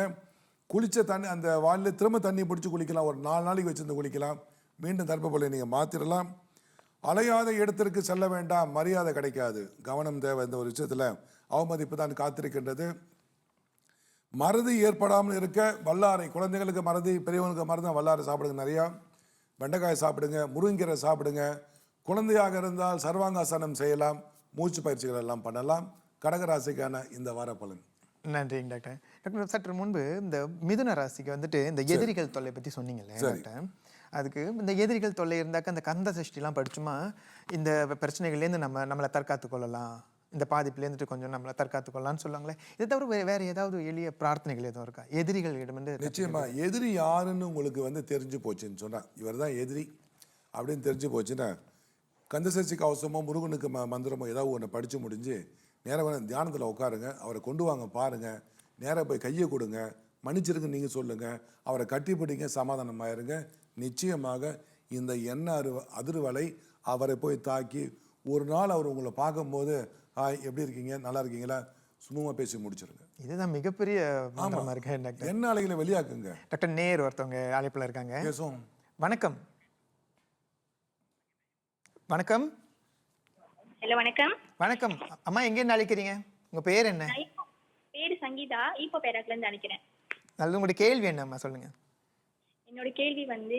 குளித்த தண்ணி அந்த வாளியில் திரும்ப தண்ணி பிடிச்சி குளிக்கலாம். ஒரு 4 நாளைக்கு வச்சுருந்து குளிக்கலாம். மீண்டும் தர்ப்ப புல்லை நீங்கள் மாற்றிடலாம். அலையாத இடத்திற்கு செல்ல வேண்டாம், மரியாதை கிடைக்காது. கவனம் தேவை. இந்த ஒரு விஷயத்தில் அவமதிப்பு தான் காத்திருக்கின்றது. மறதி ஏற்படாமல் இருக்க வல்லாரை, குழந்தைங்களுக்கு மறதி, பெரியவங்களுக்கு மறதி, வல்லாரை சாப்பிடுங்க. நிறையா வெண்டைக்காய் சாப்பிடுங்க, முருங்கீரை சாப்பிடுங்க. குழந்தையாக இருந்தால் சர்வாங்காசனம் செய்யலாம், மூச்சு பயிற்சிகள் எல்லாம் பண்ணலாம். கடகராசிக்கான இந்த வார பலன். நன்றிங்க டாக்டர். டாக்டர், சற்று முன்பு இந்த மிதுன ராசிக்கு வந்துட்டு இந்த எதிரிகள் தொல்லை பற்றி சொன்னீங்கல்ல டாக்டர், அதுக்கு இந்த எதிரிகள் தொல்லை இருந்தாக்க அந்த கந்த சஷ்டிலாம் படிச்சுமா இந்த பிரச்சனைகள்லேருந்து நம்மளை தற்காத்து கொள்ளலாம், இந்த பாதிப்புலேருந்துட்டு கொஞ்சம் நம்மளை தற்காத்து கொள்ளலாம்னு சொல்லுவாங்களே. இதை தவிர வேறு ஏதாவது எளிய பிரார்த்தனைகள் எதுவும் இருக்கா எதிரிகளிடமிருந்து? நிச்சயமா. எதிரி யாருன்னு உங்களுக்கு வந்து தெரிஞ்சு போச்சுன்னு சொன்னால், இவர் தான் எதிரி அப்படின்னு தெரிஞ்சு போச்சுன்னா, கந்தசஷ்டி கவசமோ முருகனுக்கு மந்திரமோ ஏதாவது ஒன்று படித்து முடிஞ்சு நேராக தியானத்தில் உட்காருங்க. அவரை கொண்டு வாங்க பாருங்கள். நேராக போய் கையை கொடுங்க, மன்னிச்சிருக்குன்னு நீங்கள் சொல்லுங்கள். அவரை கட்டிப்பிடிங்க, சமாதானமாயிருங்க. நிச்சயமாக இந்த அதிர்வலை அவரை போய் தாக்கி ஒரு நாள் அவர் உங்களை பார்க்கும்போது, ஹாய் எப்படி இருக்கீங்க, நல்லா இருக்கீங்களா, சும்மா பேசி முடிச்சிருங்க. இதுதான் மிகப்பெரிய மந்திரமா இருக்கு டாக்டர். என்ன அலைகளை வெளியாக்குங்க. டாக்டர், நேர் ஒருத்தவங்க அழைப்பில் இருக்காங்க. பேசும். வணக்கம். வணக்கம். ஹலோ, வணக்கம். வணக்கம் அம்மா, எங்கேருந்து அழைக்கிறீங்க? உங்க பேர் என்ன? பேரு சங்கீதா, இப்போ பேராக்ல இருந்து அழைக்கிறேன். நல்ல, உங்களுடைய கேள்வி என்னம்மா சொல்லுங்க. என்னோட கேள்வி வந்து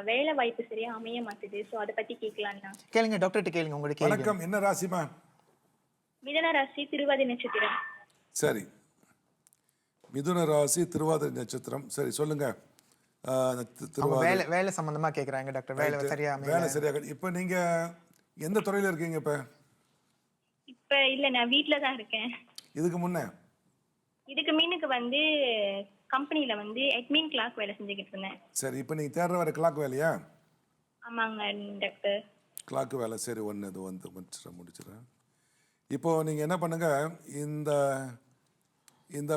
வேலை வாய்ப்பு சரியா அமைய மாட்டுது, சோ அதை பத்தி கேட்கலாம் தான். கேளுங்க, டாக்டர்கிட்ட கேளுங்க உங்களுடைய கேள்வி. வணக்கம், என்ன ராசிமா? மிதுன ராசி, திருவாதிரை நட்சத்திரம். சரி, மிதுன ராசி, திருவாதிரை நட்சத்திரம். சரி, சொல்லுங்க. வேலை சம்பந்தமா கேக்குறாங்க டாக்டர். வேலை சரியா இப்ப நீங்க எந்த துறையில இருக்கீங்க? இப்ப இல்ல, நான் வீட்ல தான் இருக்கேன். இதுக்கு முன்னுக்கு வந்து கம்பெனில வந்து அட்மின் கிளாக் வேலை செஞ்சுக்கிட்டு இருந்தேன். சரி, இப்ப நீங்க தேடுற வர கிளாக் வேலையா? ஆமாங்க டாக்டர். கிளாக்கு வேலை சரி ஒன்று இது வந்து முடிச்சிடறேன். இப்போது நீங்கள் என்ன பண்ணுங்கள், இந்த இந்த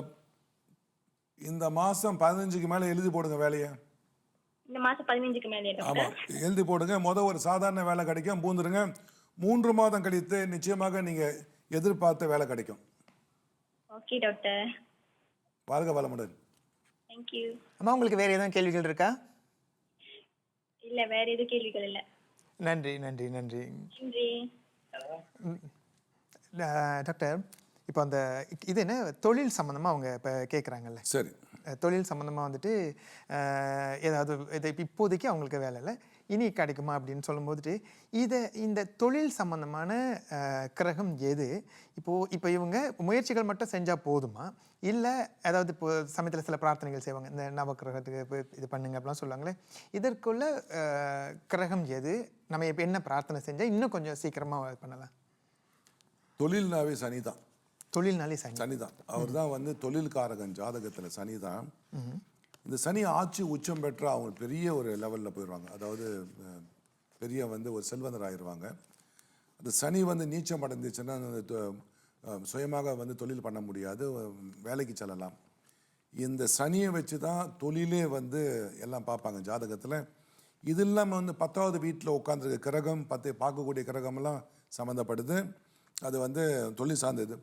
இந்த மாதம் 15க்கு மேலே எழுதி போடுங்க வேலையை. இந்த மாசம் 15க்கு மேலே டாக்டர்? ஆமாம், எழுதி போடுங்க. ஒரு சாதாரண வேலை கிடைக்கும், பூந்துருங்க. 3 மாதம் கழித்து நிச்சயமாக நீங்கள் எதிர்பார்த்த வேலை கிடைக்கும். Okay doctor. வாழ்க வளமுடன். தேங்க்யூ. அம்மா உங்களுக்கு வேறு எதுவும் கேள்விகள் இருக்கா? இல்ல வேற எதுவும் கேள்விகள் இல்ல. நன்றி நன்றி நன்றி. நன்றி. டாக்டர், இப்போ அந்த இது என்ன தொழில் சம்மந்தமாக அவங்க இப்போ கேட்குறாங்கல்ல, சரி, தொழில் சம்மந்தமாக வந்துட்டு ஏதாவது இது இப்போதைக்கு அவங்களுக்கு வேலை இல்லை, இனி கிடைக்குமா அப்படின்னு சொல்லும்போது இந்த தொழில் சம்மந்தமான கிரகம் எது? இப்போ இவங்க முயற்சிகள் மட்டும் செஞ்சால் போதுமா, இல்லை ஏதாவது இப்போ சமயத்தில் சில பிரார்த்தனைகள் செய்வாங்க, இந்த நவக்கிரகத்துக்கு இப்போ இது பண்ணுங்க அப்படிலாம் சொல்லுவாங்களே, இதற்குள்ள கிரகம் எது? நம்ம இப்போ என்ன பிரார்த்தனை செஞ்சால் இன்னும் கொஞ்சம் சீக்கிரமாக பண்ணலாம்? தொழில்னாவே சனி தான். தொழில்னாலே சனி. சனி தான். அவர் தான் வந்து தொழில்காரகன். ஜாதகத்தில் சனி தான். இந்த சனி ஆட்சி உச்சம் பெற்ற அவங்க பெரிய ஒரு லெவலில் போயிடுவாங்க. அதாவது பெரிய வந்து ஒரு செல்வந்தர் ஆயிடுவாங்க. அந்த சனி வந்து நீச்சம் அடைந்துச்சுன்னா சுயமாக வந்து தொழில் பண்ண முடியாது, வேலைக்கு செல்லலாம். இந்த சனியை வச்சு தான் தொழிலே வந்து எல்லாம் பார்ப்பாங்க ஜாதகத்தில். இது இல்லாமல் வந்து 10வது வீட்டில் உட்காந்துருக்க கிரகம், 10 பார்க்கக்கூடிய கிரகமெல்லாம் சம்மந்தப்படுது. அது வந்து தொழில் சார்ந்தது.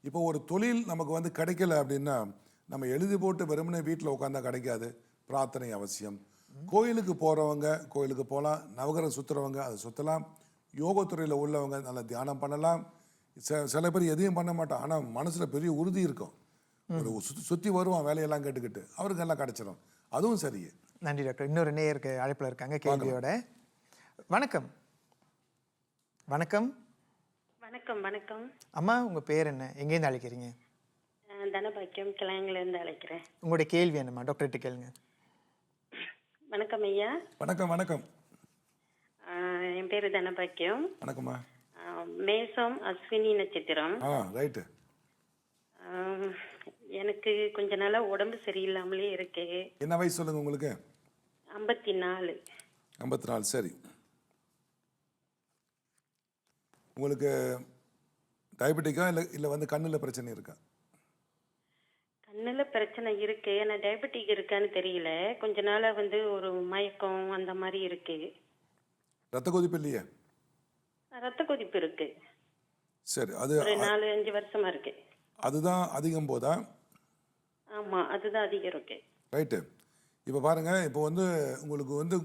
இப்போ ஒரு தொழில் நமக்கு வந்து கிடைக்கல அப்படின்னா நம்ம எழுதி போட்டு வெறுமனே வீட்டில் உட்காந்தா கிடைக்காது. பிரார்த்தனை அவசியம். கோயிலுக்கு போகிறவங்க கோயிலுக்கு போகலாம், நவகிரகம் சுற்றுறவங்க அதை சுற்றலாம், யோகத்துறையில் உள்ளவங்க நல்லா தியானம் பண்ணலாம். சில பேர் எதையும் பண்ண மாட்டான், ஆனால் மனசில் பெரிய உறுதி இருக்கும். ஒரு சுற்றி வருவான் வேலையெல்லாம் கேட்டுக்கிட்டு, அவருக்கு எல்லாம் கிடைச்சிடும். அதுவும் சரியே. நன்றி டாக்டர். இன்னொரு நேயருக்கு அழைப்பில் இருக்காங்க கேள்வியோட. வணக்கம். வணக்கம். வணக்கம். வணக்கம் அம்மா, உங்கள் பேர் என்ன, எங்கேருந்து அழைக்கிறீங்க? தனபாக்கியம் கிளாங்கிலேருந்து அழைக்கிறேன். உங்களுடைய கேள்வி என்னம்மா? டாக்டர்கிட்ட கேளுங்க. வணக்கம் ஐயா. வணக்கம். வணக்கம். என் பேர் தனபாக்கியம். வணக்கம்மா. மேசம் அஸ்வினி நட்சத்திரம். ரைட்டு. எனக்கு கொஞ்ச நாளா உடம்பு சரியில்லாமலே இருக்கு. என்ன வயசு சொல்லுங்க உங்களுக்கு? 54. 54. சரி. உங்களுக்கு டயபெட்டிக்கா இல்லை வந்து கண்ணில் பிரச்சனை இருக்கா? கண்ணுல பிரச்சனை இருக்கு. ஆனால் டயபெட்டிக் இருக்கான்னு தெரியல. கொஞ்ச நாளா வந்து ஒரு மயக்கம் அந்த மாதிரி இருக்கு. ரத்த கொதிப்பு இல்லையே? ரத்த கொதிப்பு இருக்கு. சரி. அது ஒரு 4-5 வருஷமா இருக்கு. அதுதான் அதிகம் போதா? ஆமா, அதுதான் அதிகம் இருக்கு. ரைட்டு. இப்போ பாருங்க, இப்போ வந்து உங்களுக்கு வந்து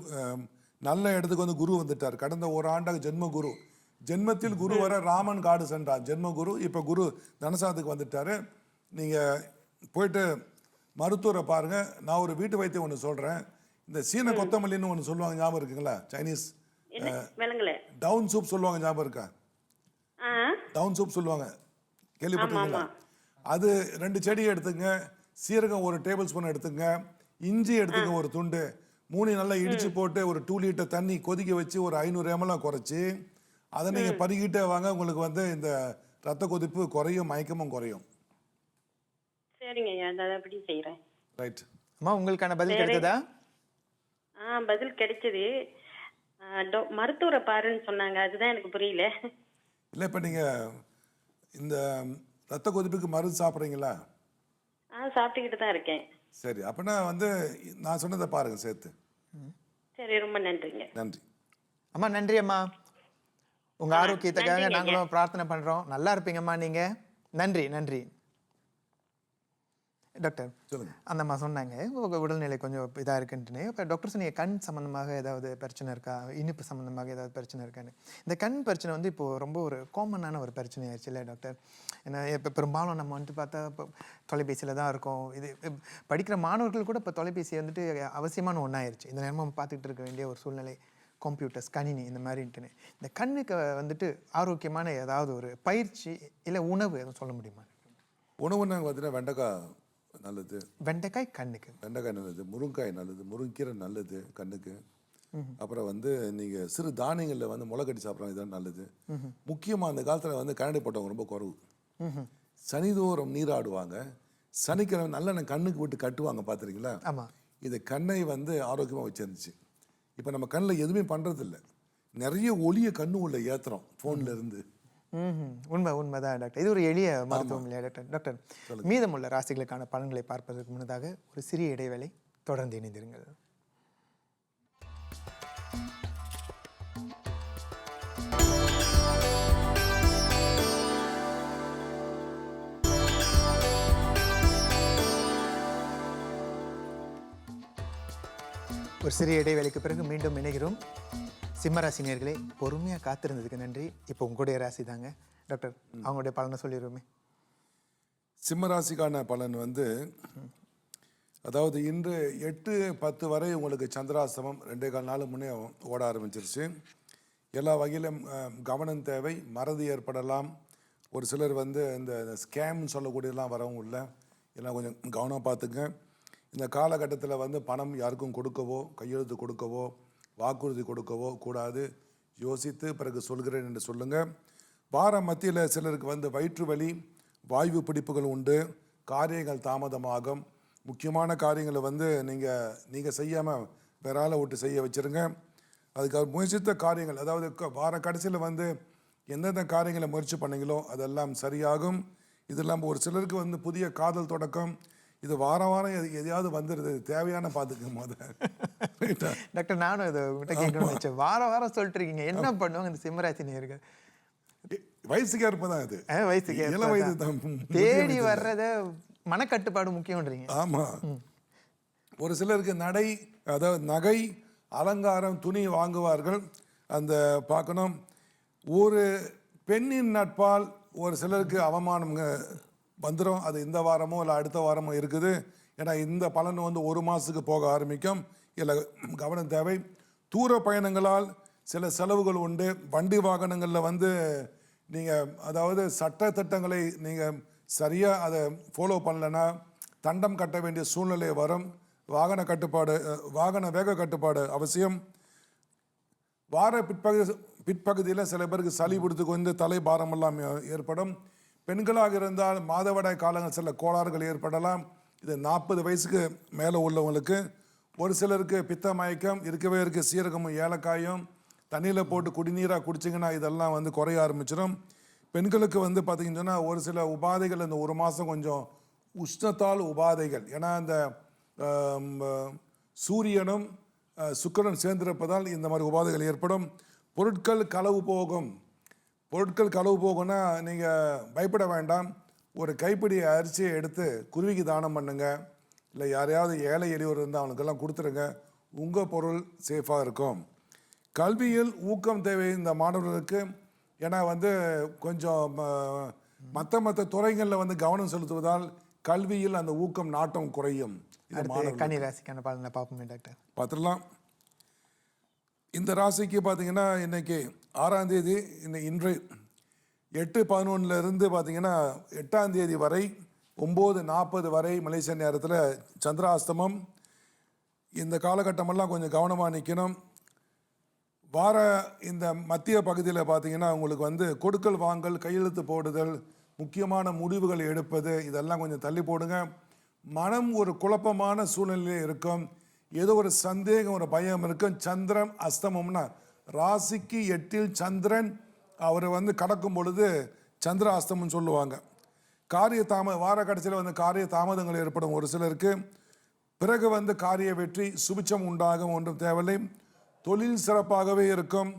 நல்ல இடத்துக்கு வந்து குரு வந்துட்டார். கடந்த ஒரு ஆண்டாக ஜென்ம குரு, ஜென்மத்தில் குரு வர ராமன் காடு சென்றார். ஜென்ம குரு இப்போ குரு தனசாத்துக்கு வந்துட்டாரு. நீங்கள் போயிட்டு மருத்துவரை பாருங்க. நான் ஒரு வீட்டு வைத்தியம் ஒன்று சொல்கிறேன். இந்த சீன கொத்தமல்லின்னு ஒன்று சொல்லுவாங்க, ஞாபகம் இருக்குங்களா? சைனீஸ் டவுன் சூப் சொல்லுவாங்க, ஞாபகம் இருக்கா? டவுன் சூப் சொல்லுவாங்க, கேள்விப்பட்டிருக்கீங்களா? அது 2 செடி எடுத்துங்க, சீரகம் 1 டேபிள் ஸ்பூன் எடுத்துங்க, இஞ்சி எடுத்துங்க 1 துண்டு, 3 நல்லா இடிச்சு போட்டு ஒரு 2 லிட்டர் தண்ணி கொதிக்க வச்சு ஒரு 500 ml குறைச்சி அதை நீங்கள் பருகிட்டே வாங்க. உங்களுக்கு வந்து இந்த ரத்த கொதிப்பு குறையும், மயக்கமும் குறையும். சரிங்க ஐயா, அதை அப்படி செய்கிறேன். ரைட். அம்மா, உங்களுக்கான பதில் கிடைத்ததா? பதில் கிடைச்சது. மருத்துவரை பாருன்னு சொன்னாங்க, அதுதான் எனக்கு புரியல. இல்லை, இப்போ நீங்கள் இந்த ரத்த கொதிப்புக்கு மருந்து சாப்பிட்றீங்களா? சாப்பிட்டுக்கிட்டு தான் இருக்கேன். சரி, அப்படின்னா வந்து நான் சொன்னதை பாருங்க சேர்த்து. சரி, ரொம்ப நன்றிங்க. நன்றி அம்மா. நன்றி அம்மா. உங்கள் ஆரோக்கியத்துக்காக நாங்களும் பிரார்த்தனை பண்ணுறோம். நல்லா இருப்பீங்கம்மா நீங்கள். நன்றி நன்றி. டாக்டர், சொல்லுங்கள். அந்த அம்மா சொன்னாங்க உங்கள் உடல்நிலை கொஞ்சம் இதாக இருக்குன்ட்டுன்னு. இப்போ டாக்டர் சொன்னீங்க கண் சம்மந்தமாக ஏதாவது பிரச்சனை இருக்கா, இனிப்பு சம்மந்தமாக ஏதாவது பிரச்சனை இருக்கான்னு. இந்த கண் பிரச்சனை வந்து இப்போது ரொம்ப ஒரு காமனான ஒரு பிரச்சனை ஆயிடுச்சு இல்லை டாக்டர்? ஏன்னா இப்போ பெரும்பாலும் நம்ம வந்துட்டு பார்த்தா இப்போ தொலைபேசியில் தான் இருக்கோம். இது படிக்கிற மாணவர்கள் கூட இப்போ தொலைபேசி வந்துட்டு அவசியமான ஒன்றாயிருச்சு. இந்த நேரமும் பார்த்துக்கிட்டு இருக்க வேண்டிய ஒரு சூழ்நிலை. கம்ப்யூட்டர்ஸ், கணினி, இந்த மாதிரின்ட்டுன்னு இந்த கண்ணுக்கு வந்துட்டு ஆரோக்கியமான ஏதாவது ஒரு பயிற்சி இல்லை உணவு எதுவும் சொல்ல முடியுமா? உணவு நாங்கள் பார்த்தீங்கன்னா வெண்டைக்காய் நல்லது. வெண்டைக்காய் கண்ணுக்கு? வெண்டைக்காய் நல்லது, முருங்கைக்காய் நல்லது, முருங்கீரை நல்லது கண்ணுக்கு. அப்புறம் வந்து நீங்கள் சிறு தானியங்களில் வந்து முளைக்கட்டி சாப்பிட்றாங்க, இதுதான் நல்லது. முக்கியமாக அந்த காலத்தில் வந்து கண்ணாடி போட்டவங்க ரொம்ப குறவு. சனிதோறும் நீராடுவாங்க, சனிக்கிழமை நல்லெண்ணெய் கண்ணுக்கு விட்டு கட்டுவாங்க, பார்த்துருக்கீங்களா? ஆமாம். இது கண்ணை வந்து ஆரோக்கியமாக வச்சிருந்துச்சு. இப்போ நம்ம கண்ணில் எதுவுமே பண்ணுறதில்ல. நிறைய ஒளிய கண்ணு உள்ள ஏத்துறோம் ஃபோன்ல இருந்து. உண்மைதான் டாக்டர். இது ஒரு எளிய மருத்துவம் இல்லையா டாக்டர்? டாக்டர், மீதமுள்ள ராசிகளுக்கான பலன்களை பார்ப்பதற்கு முன்னதாக ஒரு சிறிய இடைவேளை, தொடர்ந்து இணைந்திருங்கள். ஒரு சிறிய இடைவேளைக்கு பிறகு மீண்டும் இணைகிறோம். சிம்மராசினியர்களே, பொறுமையாக காத்திருந்ததுக்கு நன்றி. இப்போ உங்களுடைய ராசி தாங்க டாக்டர், அவங்களுடைய பலனை சொல்லிடுவோமே. சிம்மராசிக்கான பலன் வந்து, அதாவது இன்று 8-10 வரை உங்களுக்கு சந்திராசிரமம் 2.25 நாள் முன்னே ஓட ஆரம்பிச்சிருச்சு. எல்லா வகையிலும் கவனம் தேவை. மறதி ஏற்படலாம். ஒரு சிலர் வந்து இந்த ஸ்கேம்னு சொல்லக்கூடியதெல்லாம் வரவும் இல்லை. எல்லாம் கொஞ்சம் கவனமாக பார்த்துங்க. இந்த காலகட்டத்தில் வந்து பணம் யாருக்கும் கொடுக்கவோ, கையெழுத்து கொடுக்கவோ, வாக்குறுதி கொடுக்கவோ கூடாது. யோசித்து பிறகு சொல்கிறேன் என்று சொல்லுங்கள். வார மத்தியில் சிலருக்கு வந்து வயிற்று வலி, வாய்வு பிடிப்புகள் உண்டு. காரியங்கள் தாமதமாகும். முக்கியமான காரியங்களை வந்து நீங்கள் செய்யாமல் வேற ஆளை விட்டு செய்ய வச்சுருங்க. அதுக்காக முயற்சித்த காரியங்கள், அதாவது வார கடைசியில் வந்து எந்தெந்த காரியங்களை முயற்சி பண்ணீங்களோ அதெல்லாம் சரியாகும். இது இல்லாமல் ஒரு சிலருக்கு வந்து புதிய காதல் தொடக்கம், இது வாரம் எதையாவது வந்துடுது. தேவையான பார்த்துக்கும் போது டாக்டர், நானும் இதை உங்கள்கிட்ட கேட்கணும்னு நினைச்சேன். வாரம் சொல்லிட்டு இருக்கீங்க, என்ன பண்ணுவாங்க இந்த சிம்மராசினியர்கள்? வயசுக்கு ஏற்ப தான் இது. வயசுக்கு இளம் வயது தான் தேடி வர்றத மனக்கட்டுப்பாடு முக்கியம்ன்றீங்க. ஆமாம். ஒரு சிலருக்கு நடை, அதாவது நகை, அலங்காரம், துணி வாங்குவார்கள். அந்த பார்க்கணும். ஒரு பெண்ணின் நட்பால் ஒரு சிலருக்கு அவமானம் வந்துடும். அது இந்த வாரமோ இல்லை அடுத்த வாரமோ இருக்குது. ஏன்னா இந்த பலன் வந்து 1 மாதத்துக்கு போக ஆரம்பிக்கும். இல்லை கவனம் தேவை. தூர பயணங்களால் சில செலவுகள் உண்டு. வண்டி வாகனங்களில் வந்து நீங்கள், அதாவது சட்ட திட்டங்களை நீங்கள் சரியாக அதை ஃபாலோ பண்ணலைன்னா தண்டம் கட்ட வேண்டிய சூழ்நிலை வரும். வாகன வேக கட்டுப்பாடு அவசியம். வார பிற்பகுதியில் சில பேருக்கு சளி பிடித்துக்கு வந்து தலை பாரமெல்லாம் ஏற்படும். பெண்களாக இருந்தால் மாதவிடாய் காலங்கள் சில கோளாறுகள் ஏற்படலாம். இது 40 வயசுக்கு மேலே உள்ளவங்களுக்கு. ஒரு சிலருக்கு பித்த மயக்கம் இருக்கவே இருக்கு. சீரகமும் ஏலக்காயும் தண்ணியில் போட்டு குடிநீராக குடிச்சிங்கன்னா இதெல்லாம் வந்து குறைய ஆரம்பிச்சிடும். பெண்களுக்கு வந்து பார்த்திங்கன்னா ஒரு சில உபாதைகள் இந்த 1 மாதம் கொஞ்சம் உஷ்ணத்தால் உபாதைகள். ஏன்னா இந்த சூரியனும் சுக்கிரனும் சேர்ந்திருப்பதால் இந்த மாதிரி உபாதைகள் ஏற்படும். பொருட்கள் களவு போகும்னா நீங்கள் பயப்பட வேண்டாம். ஒரு கைப்பிடி அரிசியை எடுத்து குருவிக்கு தானம் பண்ணுங்க. இல்லை யாரையாவது ஏழை எளியோர் இருந்தால் அவனுக்கெல்லாம் கொடுத்துருங்க. உங்கள் பொருள் சேஃபாக இருக்கும். கல்வியில் ஊக்கம் தேவை இந்த மாணவர்களுக்கு. ஏன்னா வந்து கொஞ்சம் மற்ற துறைகளில் வந்து கவனம் செலுத்துவதால் கல்வியில் அந்த ஊக்கம், நாட்டம் குறையும். கன்னி ராசிக்கான பலனை பார்ப்போமே டாக்டர். பார்த்துடலாம். இந்த ராசிக்கு பார்த்தீங்கன்னா இன்னைக்கு 6ஆம் தேதி, இன்று 8-11 பார்த்தீங்கன்னா 8ஆம் தேதி வரை 9:40 வரை மலேசிய நேரத்தில் சந்திராஸ்தமம். இந்த காலகட்டமெல்லாம் கொஞ்சம் கவனமாக நிற்கணும். வார இந்த மத்திய பகுதியில் பார்த்தீங்கன்னா உங்களுக்கு வந்து கொடுக்கல் வாங்கல், கையெழுத்து போடுதல், முக்கியமான முடிவுகள் எடுப்பது, இதெல்லாம் கொஞ்சம் தள்ளி போடுங்க. மனம் ஒரு குழப்பமான சூழ்நிலையில் இருக்கும். ஏதோ ஒரு சந்தேகம், ஒரு பயம் இருக்கும். சந்திரன் அஸ்தமம்னா ராசிக்கு 8இல் சந்திரன் அவர் வந்து கடக்கும் பொழுது சந்திர அஸ்தமம் சொல்லுவாங்க. வார கடைசியில் வந்து காரிய தாமதங்கள் ஏற்படும் ஒரு சிலருக்கு. பிறகு வந்து காரிய வெற்றி, சுபிச்சம் உண்டாகும். ஒன்றும் தேவையில்லை. தொழில் சிறப்பாகவே இருக்கும்.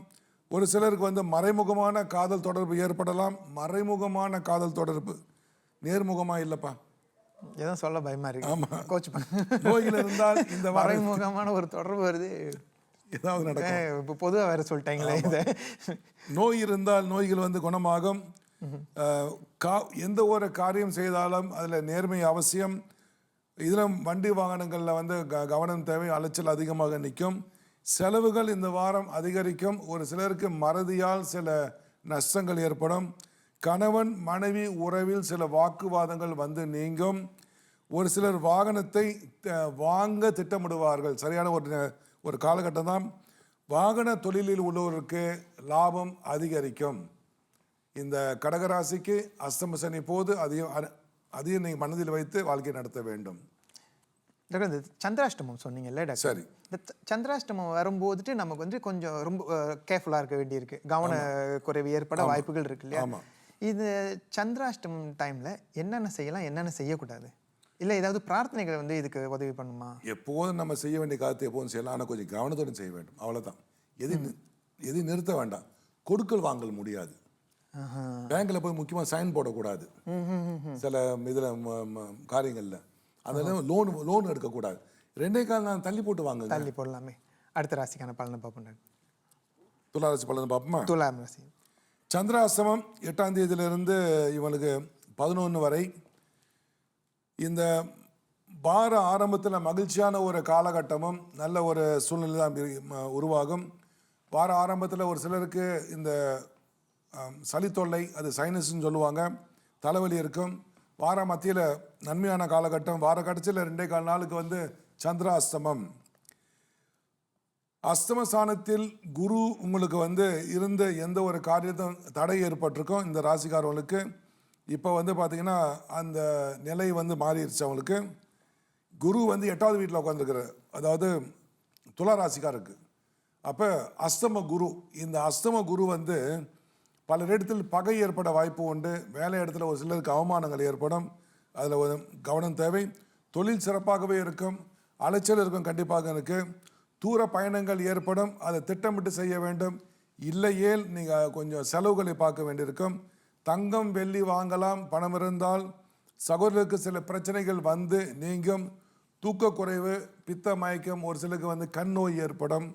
ஒரு சிலருக்கு வந்து மறைமுகமான காதல் தொடர்பு ஏற்படலாம். மறைமுகமான காதல் தொடர்பு, நேர்முகமாக இல்லைப்பா, எதுவும் சொல்ல பயமா இருக்கு. ஆமாம், கோச் நோயில் இருந்தால் இந்த மறைமுகமான ஒரு தொடர்பு வருது, ஏதாவது நடக்கும். இப்போ பொதுவாக வேற சொல்லிட்டாங்களே. இதை நோய் இருந்தால் நோய்கள் வந்து குணமாகும். எந்த ஒரு காரியம் செய்தாலும் அதில் நேர்மை அவசியம். இதில் வண்டி வாகனங்களில் வந்து கவனம் தேவை. அலைச்சல் அதிகமாக நிற்கும். செலவுகள் இந்த வாரம் அதிகரிக்கும். ஒரு சிலருக்கு மறதியால் சில நஷ்டங்கள் ஏற்படும். கணவன் மனைவி உறவில் சில வாக்குவாதங்கள் வந்து நீங்கும். ஒரு சிலர் வாகனத்தை வாங்க திட்டமிடுவார்கள். சரியான ஒரு காலகட்டம் தான். வாகன தொழிலில் உள்ளவருக்கு லாபம் அதிகரிக்கும். இந்த கடகராசிக்கு அஸ்தம சனி போது அதையும் நீங்கள் மனதில் வைத்து வாழ்க்கை நடத்த வேண்டும். டாக்டர் இந்த சந்திராஷ்டமம் சொன்னீங்கல்ல டாக்டர், சரி. இந்த சந்திராஷ்டமம் வரும்போதுட்டு நமக்கு வந்து கொஞ்சம் ரொம்ப கேர்ஃபுல்லாக இருக்க வேண்டியிருக்கு, கவன குறைவு ஏற்பட வாய்ப்புகள் இருக்கு இல்லையா? ஆமாம். இது சந்திராஷ்டமம் டைமில் என்னென்ன செய்யலாம், என்னென்ன செய்யக்கூடாது, இல்லை ஏதாவது பிரார்த்தனைகள் வந்து இதுக்கு உதவி பண்ணுமா? எப்போதும் நம்ம செய்ய வேண்டிய காரியத்தை எப்போதும் செய்யலாம், ஆனால் கொஞ்சம் கவனத்துடன் செய்ய வேண்டும், அவ்வளோதான். எதையும் நிறுத்த வேண்டாம். கொடுக்கல் வாங்கல் முடியாது. பேங்க்ல போய் முக்கியமாக சைன் போடக்கூடாது சில இதில் காரியங்களில். அதனால லோன் எடுக்கக்கூடாது. 2 கால் நான் தள்ளி போட்டு வாங்க. தள்ளி போடலாமே. அடுத்த ராசிக்கான பலனை பார்ப்போம். துலா ராசி பலனை பார்ப்போமா? துலாம் ராசி. சந்திராசிரமம் 8ஆம் தேதியிலிருந்து இவனுக்கு 11 வரை. இந்த வார ஆரம்பத்தில் மகிழ்ச்சியான ஒரு காலகட்டமும் நல்ல ஒரு சூழ்நிலை தான் உருவாகும். வார ஆரம்பத்தில் ஒரு சிலருக்கு இந்த சளி தொல்லை, அது சைனஸ்ன்னு சொல்லுவாங்க, தலைவலி இருக்கும். வார மத்தியில் நன்மையான காலகட்டம். வார கடைசியில் 2.25 நாளுக்கு வந்து சந்திராஷ்டமம். அஸ்தம ஸ்தானத்தில் குரு உங்களுக்கு வந்து இருந்த எந்த ஒரு காரியத்தும் தடை ஏற்பட்டிருக்கும் இந்த ராசிக்காரவங்களுக்கு இப்போ வந்து பார்த்தீங்கன்னா அந்த நிலை வந்து மாறிடுச்சு. அவங்களுக்கு குரு வந்து 8வது வீட்டில் உட்காந்துருக்குறாரு, அதாவது துலா ராசிக்காருக்கு. அப்போ அஸ்தம குரு, இந்த அஸ்தம குரு வந்து பல இடத்தில் பகை ஏற்பட வாய்ப்பு உண்டு. வேலை இடத்துல ஒரு சிலருக்கு அவமானங்கள் ஏற்படும், அதில் கவனம் தேவை. தொழில் சிறப்பாகவே இருக்கும், அலைச்சல் இருக்கும், கண்டிப்பாக இருக்குது. தூர பயணங்கள் ஏற்படும், அதை திட்டமிட்டு செய்ய வேண்டும். இல்லையேல் நீங்கள் கொஞ்சம் செலவுகளை பார்க்க வேண்டியிருக்கும். தங்கம் வெள்ளி வாங்கலாம், பணம் இருந்தால். சகோதரருக்கு சில பிரச்சனைகள் வந்து நீங்கும். தூக்கக்குறைவு, பித்த மயக்கம், ஒரு சிலருக்கு வந்து கண் நோய் ஏற்படும்.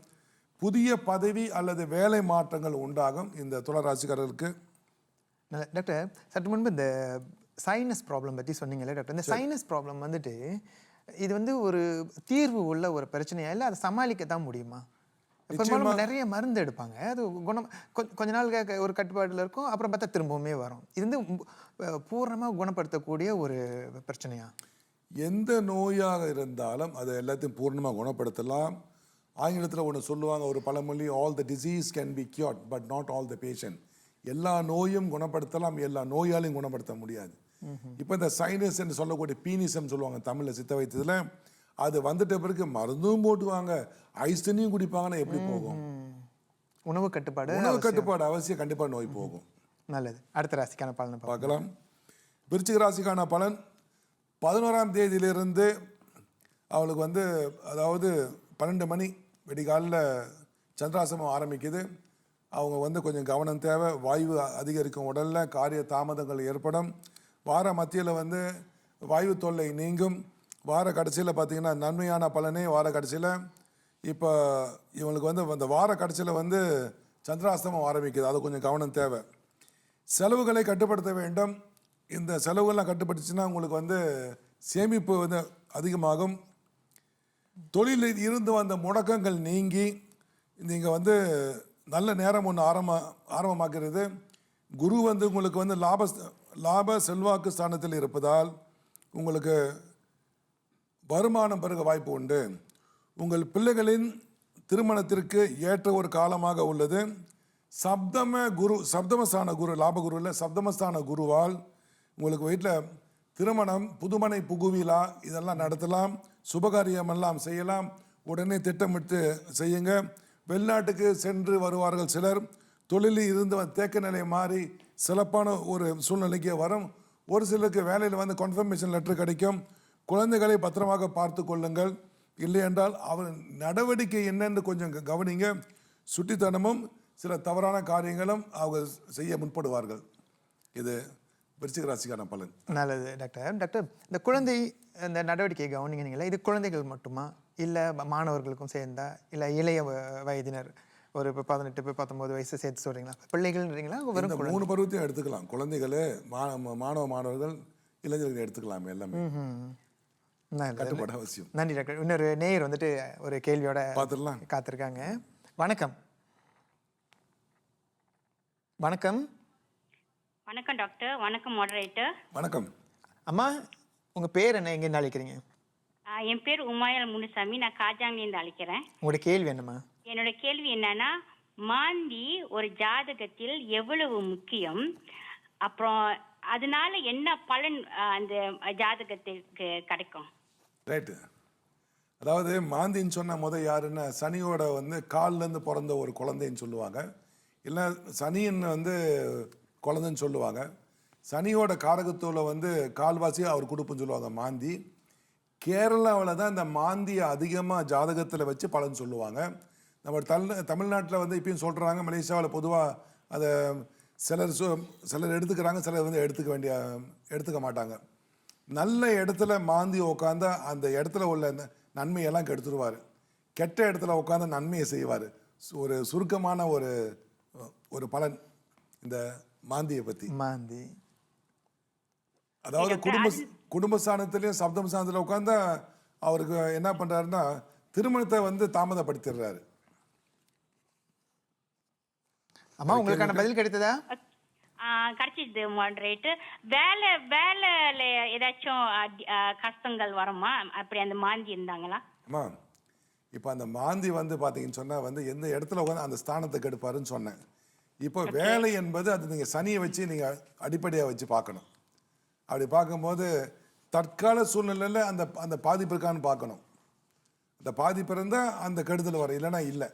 புதிய பதவி அல்லது வேலை மாற்றங்கள் உண்டாகும் இந்த துளராசிக்காரர்களுக்கு. டாக்டர், சற்று முன்பு இந்த சைனஸ் ப்ராப்ளம் பற்றி சொன்னீங்களே டாக்டர், இந்த சைனஸ் ப்ராப்ளம் வந்துட்டு இது வந்து ஒரு தீர்வு உள்ள ஒரு பிரச்சனையா, இல்லை அதை சமாளிக்க தான் முடியுமா? பெரும்பாலும் நிறைய மருந்து எடுப்பாங்க, அது குணம் கொஞ்ச நாள் ஒரு கட்டுப்பாட்டில் இருக்கும், அப்புறம் பார்த்தா திரும்பவுமே வரும். இது வந்து பூர்ணமாக குணப்படுத்தக்கூடிய ஒரு பிரச்சனையா? எந்த நோயாக இருந்தாலும் அதை எல்லாத்தையும் பூர்ணமாக குணப்படுத்தலாம். ஆங்கிலத்தில் ஒன்று சொல்லுவாங்க, ஒரு பழமொழி, all the disease can be cured but not all the patient. எல்லா நோயும் குணப்படுத்தலாம், எல்லா நோயாலையும் குணப்படுத்த முடியாது. இப்போ இந்த சைனஸ் என்று சொல்லக்கூடிய பீனிசம் சொல்லுவாங்க தமிழில், சித்த வைத்தியத்தில். அது வந்துட்ட பிறகு மருந்தும் போட்டுவாங்க, ஐஸ் தண்ணியும் குடிப்பாங்கன்னா எப்படி போகும்? உணவு கட்டுப்பாடு அவசியம், கண்டிப்பாக நோய் போகும். நல்லது. அடுத்த ராசிக்கான பலனை பார்க்கலாம். விருச்சிக ராசிக்கான பலன் 11ஆம் தேதியிலிருந்து அவளுக்கு வந்து, அதாவது 12 மணி வெடிகாலில் சந்திராசிரமம் ஆரம்பிக்குது. அவங்க வந்து கொஞ்சம் கவனம் தேவை. வாயு அதிகரிக்கும் உடலில், காரிய தாமதங்கள் ஏற்படும். வார மத்தியில் வந்து வாயு தொல்லை நீங்கும். வார கடைசியில் பார்த்திங்கன்னா நன்மையான பலனே வார கடைசியில். இப்போ இவங்களுக்கு வந்து அந்த வார கடைசியில் வந்து சந்திராசிரமம் ஆரம்பிக்குது, அது கொஞ்சம் கவனம் தேவை. செலவுகளை கட்டுப்படுத்த வேண்டும். இந்த செலவுகள்லாம் கட்டுப்படுத்துச்சுன்னா உங்களுக்கு வந்து சேமிப்பு வந்து அதிகமாகும். தொழிலில் இருந்து வந்த முடக்கங்கள் நீங்கி நீங்கள் வந்து நல்ல நேரம் ஒன்று ஆரம்பமாகிறது. குரு வந்து உங்களுக்கு வந்து லாப செல்வாக்கு ஸ்தானத்தில் இருப்பதால் உங்களுக்கு வருமானம் பெருக வாய்ப்பு உண்டு. உங்கள் பிள்ளைகளின் திருமணத்திற்கு ஏற்ற ஒரு காலமாக உள்ளது. சப்தமஸ்தான குரு, லாபகுரு இல்லை, சப்தமஸ்தான குருவால் உங்களுக்கு வீட்டில் திருமணம், புதுமனை புகுவிழா இதெல்லாம் நடத்தலாம். சுபகாரியமெல்லாம் செய்யலாம். உடனே திட்டமிட்டு செய்யுங்க. வெளிநாட்டுக்கு சென்று வருவார்கள் சிலர். தொழிலில் இருந்து தேக்க நிலை மாறி சிறப்பான ஒரு சூழ்நிலைக்கு வரும். ஒரு சிலருக்கு வேலையில் வந்து கன்ஃபர்மேஷன் லெட்டர் கிடைக்கும். குழந்தைகளை பத்திரமாக பார்த்து கொள்ளுங்கள். இல்லை என்றால் அவர் நடவடிக்கை என்னென்று கொஞ்சம் கவனிங்க. சுட்டித்தனமும் சில தவறான காரியங்களும் அவங்க செய்ய முற்படுவார்கள். இது விருச்சிக ராசிக்கான பலன். நல்லது டாக்டர். டாக்டர், இந்த குழந்தை இந்த நடவடிக்கை கவனிங்களா, இது குழந்தைகள் மட்டுமா, இல்லை மாணவர்களுக்கும் சேர்ந்தா, இல்லை இளைய வயதினர் ஒரு 18 19 வயசு சேர்த்து சொல்றீங்களா? பிள்ளைகள்ன்றீங்களா? இந்த 3 பருவத்தையும் எடுத்துக்கலாம். குழந்தைகளே, மாணவர்கள், இளைஞர்கள் எடுத்துக்கலாம். எல்லாமே கட்டுப்பாடு அவசியம். நன்றி டாக்டர். இன்னொரு நேயர் வந்துட்டு ஒரு கேள்வியோட பார்த்துடலாம், காத்திருக்காங்க. வணக்கம். வணக்கம். வணக்கம் டாக்டர். வணக்கம் மாடரேட்டர். வணக்கம் அம்மா, உங்க பேர் என்ன, எங்கேருந்து அழைக்கிறீங்க? என் பேர் உமாயல் முனுசாமி, நான் காஜாங்கிலேருந்து அழைக்கிறேன். உங்களோட கேள்வி என்னம்மா? என்னோட கேள்வி என்னன்னா, மாந்தி ஒரு ஜாதகத்தில் எவ்வளவு முக்கியம், அப்புறம் அதனால என்ன பலன் அந்த ஜாதகத்திற்கு கிடைக்கும்? ரைட்டு. அதாவது மாந்தின்னு சொன்ன யாருன்னா சனியோட வந்து கால்லேருந்து பிறந்த ஒரு குழந்தைன்னு சொல்லுவாங்க, இல்லை சனியின் வந்து குழந்தைன்னு சொல்லுவாங்க. சனியோட காரகத்தூவில் வந்து கால்வாசி அவர் கொடுப்புன்னு சொல்லுவாங்க மாந்தி. கேரளாவில் தான் இந்த மாந்தியை அதிகமாக ஜாதகத்தில் வச்சு பலன் சொல்லுவாங்க. நம்ம தமிழ்நாட்டில் வந்து இப்பயும் சொல்கிறாங்க, மலேசியாவில் பொதுவாக அதை சிலர் எடுத்துக்கிறாங்க, சிலர் வந்து எடுத்துக்க மாட்டாங்க. நல்ல இடத்துல மாந்தி உட்காந்து அந்த இடத்துல உள்ள நன்மையெல்லாம் கெடுத்துருவார், கெட்ட இடத்துல உட்காந்து நன்மையை செய்வார். ஒரு சுருக்கமான ஒரு பலன் இந்த மாந்தியை பற்றி. மாந்தி அதாவது குடும்பஸ்தானத்திலையும் சப்தம ஸ்தானத்தில் உட்காந்தா அவருக்கு என்ன பண்ணுறாருன்னா திருமணத்தை வந்து தாமதப்படுத்திடுறாரு. அம்மா உங்களுக்கான பதில் கிடைத்ததா? கிடைச்சிது மாடரேட்டு. வேலையில ஏதாச்சும் கஷ்டங்கள் வருமா? அப்படி அந்த மாந்தி இருந்தாங்களா? அம்மா இப்போ அந்த மாந்தி வந்து பார்த்தீங்கன்னு சொன்னால் வந்து எந்த இடத்துல உட்காந்து அந்த ஸ்தானத்தை கெடுப்பாருன்னு சொன்னேன். இப்போ வேலை என்பது அது நீங்கள் சனியை வச்சு நீங்கள் அடிப்படையாக வச்சு பார்க்கணும். அப்படி பார்க்கும்போது தற்கால சூழ்நிலையில் அந்த பாதிப்பு இருக்கான்னு பார்க்கணும். அந்த பாதிப்பு இருந்தால் அந்த கெடுதல் வரும், இல்லைன்னா இல்லை.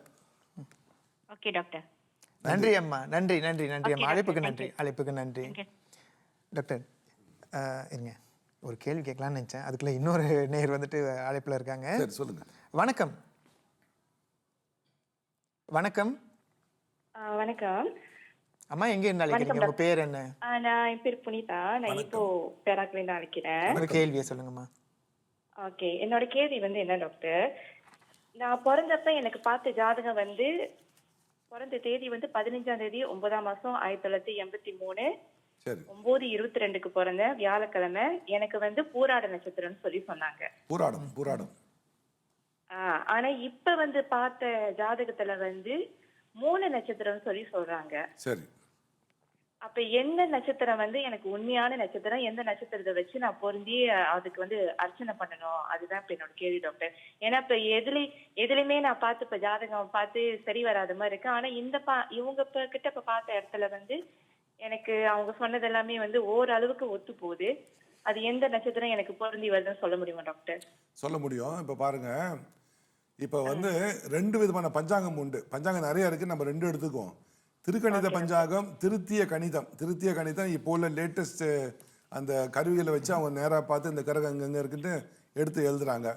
Okay doctor. நன்றி அம்மா, நன்றி நன்றி நன்றி அம்மா. அழைப்புக்கு நன்றி, அழைப்புக்கு நன்றி. டாக்டர் இருங்க, ஒரு கேள்வி கேட்கலான்னு நினச்சேன், அதுக்குள்ளே இன்னொரு நேர் வந்துட்டு அழைப்பில் இருக்காங்க. சரி சொல்லுங்க. வணக்கம். வணக்கம். வணக்கம் அம்மா, எங்க இருந்து அழைக்கிறீங்க? உங்க பேர் என்ன? நான் என் பேர் புனிதா. நான் இப்போ பேராக்லேருந்து அழைக்கிறேன். ஒரு கேள்வியை சொல்லுங்கம்மா. ஓகே, என்னோட கேள்வி வந்து என்ன டாக்டர், நான் பிறந்தப்ப எனக்கு பார்த்த ஜாதகம் வந்து பிறந்த தேதி வந்து 15ஆம் தேதி 9ஆம் மாசம் 1983 சரி 9/22 பிறந்த வியாழக்கிழமை. எனக்கு வந்து பூராட நட்சத்திரம்னு சொல்லி சொன்னாங்க. பூராடம். ஆனா இப்ப வந்து பார்த்த ஜாதகத்துல வந்து 3 நட்சத்திரம்னு சொல்லி சொல்றாங்க. சரி, அப்ப எந்த நட்சத்திரம் வந்து எனக்கு உண்மையான நட்சத்திரம், எந்த நட்சத்திரத்தை வச்சு நான் பொருந்தி அதுக்கு வந்து அர்ச்சனை பண்ணணும், அதுதான் இப்ப என்னோட கேள்வி டாக்டர். ஏன்னா இப்ப எதுலையுமே நான் பார்த்து இப்ப ஜாதகம் பார்த்து சரி வராத மாதிரி இருக்கு. ஆனா இவங்க கிட்ட இப்ப பார்த்த இடத்துல வந்து எனக்கு அவங்க சொன்னது எல்லாமே வந்து ஓரளவுக்கு ஒத்து போகுது. அது எந்த நட்சத்திரம் எனக்கு பொருந்தி வருதுன்னு சொல்ல முடியுமா டாக்டர்? சொல்ல முடியும். இப்போ பாருங்க, இப்போ வந்து 2 விதமான பஞ்சாங்கம் உண்டு. பஞ்சாங்கம் நிறைய இருக்கு, நம்ம 2 எடுத்துக்குவோம். திருக்கணித பஞ்சாங்கம், திருத்திய கணிதம். இப்போ உள்ள லேட்டஸ்ட் அந்த கருவிகளை வச்சு அவங்க நேராக பார்த்து இந்த கிரகம் அங்கங்க இருக்குன்னு எடுத்து எழுதுறாங்க.